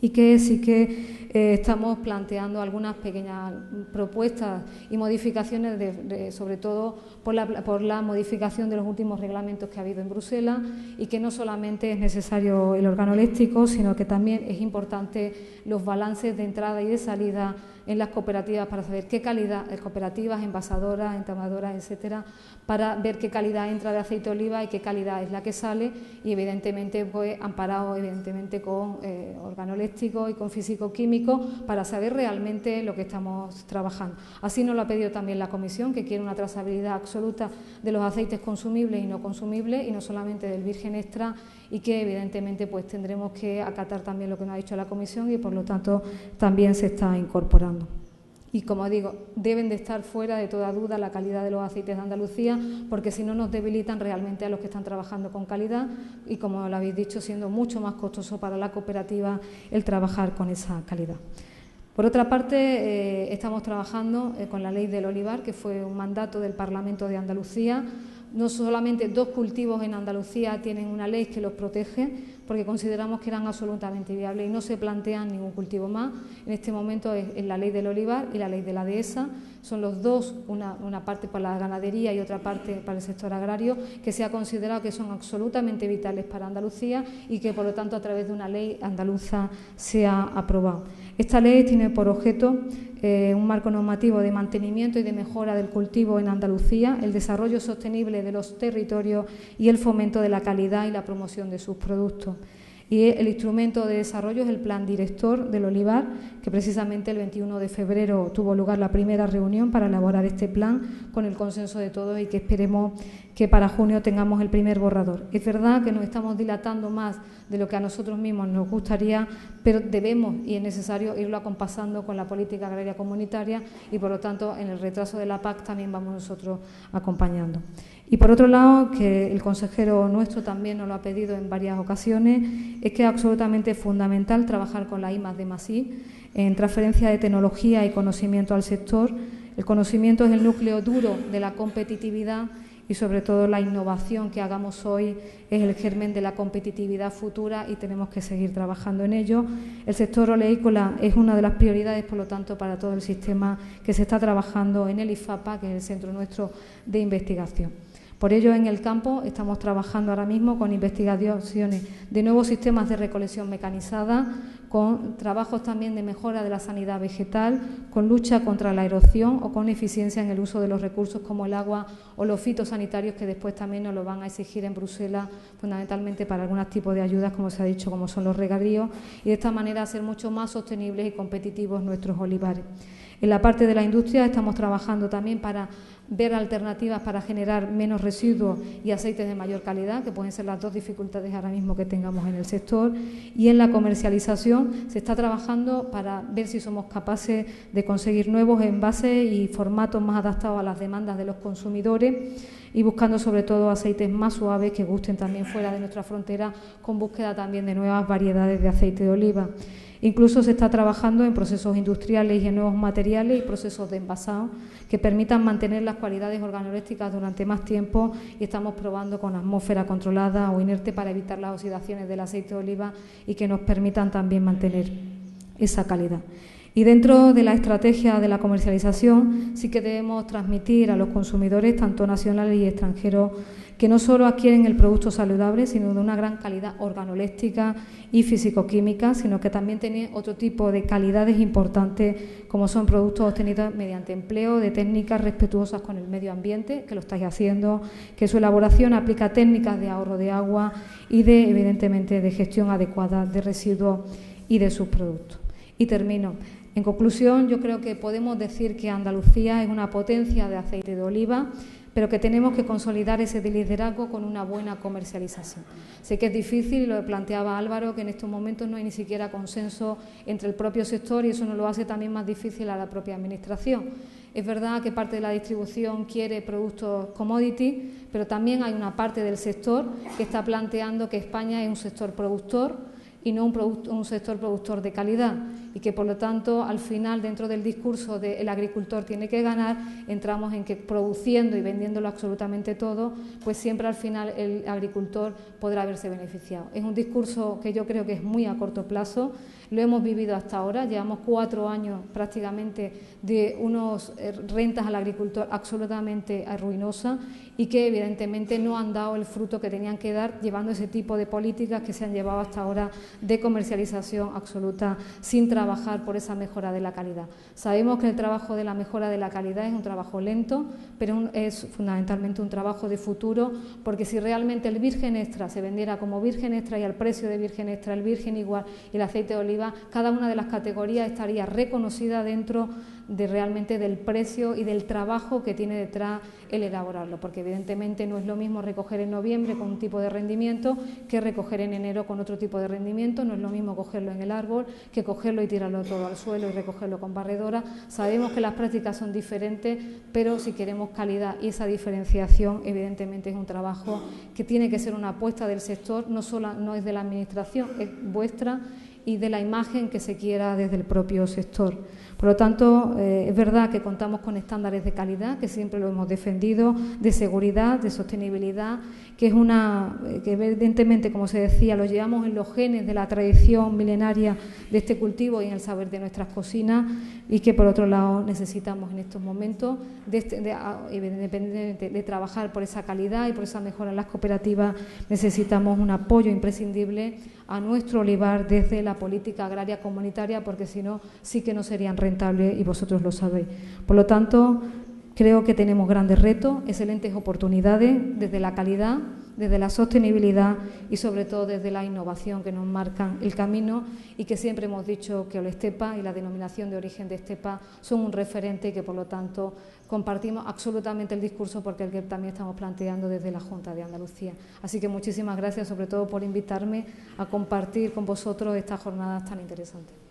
Y que sí que estamos planteando algunas pequeñas propuestas y modificaciones, sobre todo por la modificación de los últimos reglamentos que ha habido en Bruselas y que no solamente es necesario el organoléctrico, sino que también es importante los balances de entrada y de salida en las cooperativas para saber qué calidad, cooperativas, envasadoras, entabadoras, etcétera, para ver qué calidad entra de aceite de oliva y qué calidad es la que sale y evidentemente pues amparado evidentemente con organoléctrico y con físico-químico para saber realmente lo que estamos trabajando. Así nos lo ha pedido también la Comisión, que quiere una trazabilidad absoluta de los aceites consumibles y no consumibles y no solamente del virgen extra y que evidentemente pues tendremos que acatar también lo que nos ha dicho la Comisión y por lo tanto también se está incorporando. Y como digo, deben de estar fuera de toda duda la calidad de los aceites de Andalucía, porque si no nos debilitan realmente a los que están trabajando con calidad y, como lo habéis dicho, siendo mucho más costoso para la cooperativa el trabajar con esa calidad. Por otra parte, estamos trabajando con la Ley del Olivar, que fue un mandato del Parlamento de Andalucía. No solamente 2 cultivos en Andalucía tienen una ley que los protege, porque consideramos que eran absolutamente viables y no se plantean ningún cultivo más. En este momento es la ley del olivar y la ley de la dehesa. Son los dos, una parte para la ganadería y otra parte para el sector agrario, que se ha considerado que son absolutamente vitales para Andalucía y que, por lo tanto, a través de una ley andaluza se ha aprobado. Esta ley tiene por objeto un marco normativo de mantenimiento y de mejora del cultivo en Andalucía, el desarrollo sostenible de los territorios y el fomento de la calidad y la promoción de sus productos. Y el instrumento de desarrollo es el Plan Director del Olivar, que precisamente el 21 de febrero tuvo lugar la primera reunión para elaborar este plan con el consenso de todos y que esperemos que para junio tengamos el primer borrador. Es verdad que nos estamos dilatando más de lo que a nosotros mismos nos gustaría, pero debemos y es necesario irlo acompasando con la política agraria comunitaria y, por lo tanto, en el retraso de la PAC también vamos nosotros acompañando. Y por otro lado, que el consejero nuestro también nos lo ha pedido en varias ocasiones, es que es absolutamente fundamental trabajar con la I+D+I en transferencia de tecnología y conocimiento al sector. El conocimiento es el núcleo duro de la competitividad y, sobre todo, la innovación que hagamos hoy es el germen de la competitividad futura y tenemos que seguir trabajando en ello. El sector oleícola es una de las prioridades, por lo tanto, para todo el sistema que se está trabajando en el IFAPA, que es el centro nuestro de investigación. Por ello, en el campo estamos trabajando ahora mismo con investigaciones de nuevos sistemas de recolección mecanizada, con trabajos también de mejora de la sanidad vegetal, con lucha contra la erosión o con eficiencia en el uso de los recursos como el agua o los fitosanitarios, que después también nos lo van a exigir en Bruselas, fundamentalmente para algunos tipos de ayudas, como se ha dicho, como son los regadíos, y de esta manera hacer mucho más sostenibles y competitivos nuestros olivares. En la parte de la industria estamos trabajando también para ver alternativas para generar menos residuos y aceites de mayor calidad, que pueden ser las dos dificultades ahora mismo que tengamos en el sector. Y en la comercialización se está trabajando para ver si somos capaces de conseguir nuevos envases y formatos más adaptados a las demandas de los consumidores y buscando sobre todo aceites más suaves que gusten también fuera de nuestra frontera, con búsqueda también de nuevas variedades de aceite de oliva. Incluso se está trabajando en procesos industriales y en nuevos materiales y procesos de envasado que permitan mantener las cualidades organolépticas durante más tiempo, y estamos probando con atmósfera controlada o inerte para evitar las oxidaciones del aceite de oliva y que nos permitan también mantener esa calidad. Y dentro de la estrategia de la comercialización sí que debemos transmitir a los consumidores, tanto nacionales y extranjeros, que no solo adquieren el producto saludable, sino de una gran calidad organoléptica y físico-química, sino que también tiene otro tipo de calidades importantes, como son productos obtenidos mediante empleo de técnicas respetuosas con el medio ambiente, que lo estáis haciendo, que su elaboración aplica técnicas de ahorro de agua y de, evidentemente, de gestión adecuada de residuos y de sus productos. Y termino. En conclusión, yo creo que podemos decir que Andalucía es una potencia de aceite de oliva, pero que tenemos que consolidar ese liderazgo con una buena comercialización. Sé que es difícil, y lo planteaba Álvaro, que en estos momentos no hay ni siquiera consenso entre el propio sector, y eso nos lo hace también más difícil a la propia Administración. Es verdad que parte de la distribución quiere productos commodity, pero también hay una parte del sector que está planteando que España es un sector productor y no un sector productor de calidad, y que por lo tanto al final, dentro del discurso de el agricultor tiene que ganar, entramos en que produciendo y vendiéndolo absolutamente todo, pues siempre al final el agricultor podrá verse beneficiado. Es un discurso que yo creo que es muy a corto plazo, lo hemos vivido hasta ahora, llevamos 4 años prácticamente de unas rentas al agricultor absolutamente ruinosas y que evidentemente no han dado el fruto que tenían que dar, llevando ese tipo de políticas que se han llevado hasta ahora de comercialización absoluta, sin trabajar por esa mejora de la calidad. Sabemos que el trabajo de la mejora de la calidad es un trabajo lento, pero es fundamentalmente un trabajo de futuro, porque si realmente el virgen extra se vendiera como virgen extra y al precio de virgen extra, el virgen igual y el aceite de oliva, cada una de las categorías estaría reconocida dentro de realmente del precio y del trabajo que tiene detrás el elaborarlo, porque evidentemente no es lo mismo recoger en noviembre con un tipo de rendimiento que recoger en enero con otro tipo de rendimiento, no es lo mismo cogerlo en el árbol que cogerlo y tirarlo todo al suelo y recogerlo con barredora. Sabemos que las prácticas son diferentes, pero si queremos calidad y esa diferenciación, evidentemente es un trabajo que tiene que ser una apuesta del sector, no es de la Administración, es vuestra y de la imagen que se quiera desde el propio sector. Por lo tanto, es verdad que contamos con estándares de calidad, que siempre lo hemos defendido, de seguridad, de sostenibilidad, que evidentemente, como se decía, lo llevamos en los genes de la tradición milenaria de este cultivo y en el saber de nuestras cocinas, y que por otro lado necesitamos en estos momentos, independientemente de trabajar por esa calidad y por esa mejora en las cooperativas, necesitamos un apoyo imprescindible a nuestro olivar desde la política agraria comunitaria, porque si no, sí que no serían rentables y vosotros lo sabéis. Por lo tanto, creo que tenemos grandes retos, excelentes oportunidades desde la calidad, desde la sostenibilidad y sobre todo desde la innovación que nos marcan el camino, y que siempre hemos dicho que Olestepa y la denominación de origen de Estepa son un referente y que por lo tanto compartimos absolutamente el discurso, porque el que también estamos planteando desde la Junta de Andalucía. Así que muchísimas gracias sobre todo por invitarme a compartir con vosotros estas jornadas tan interesantes.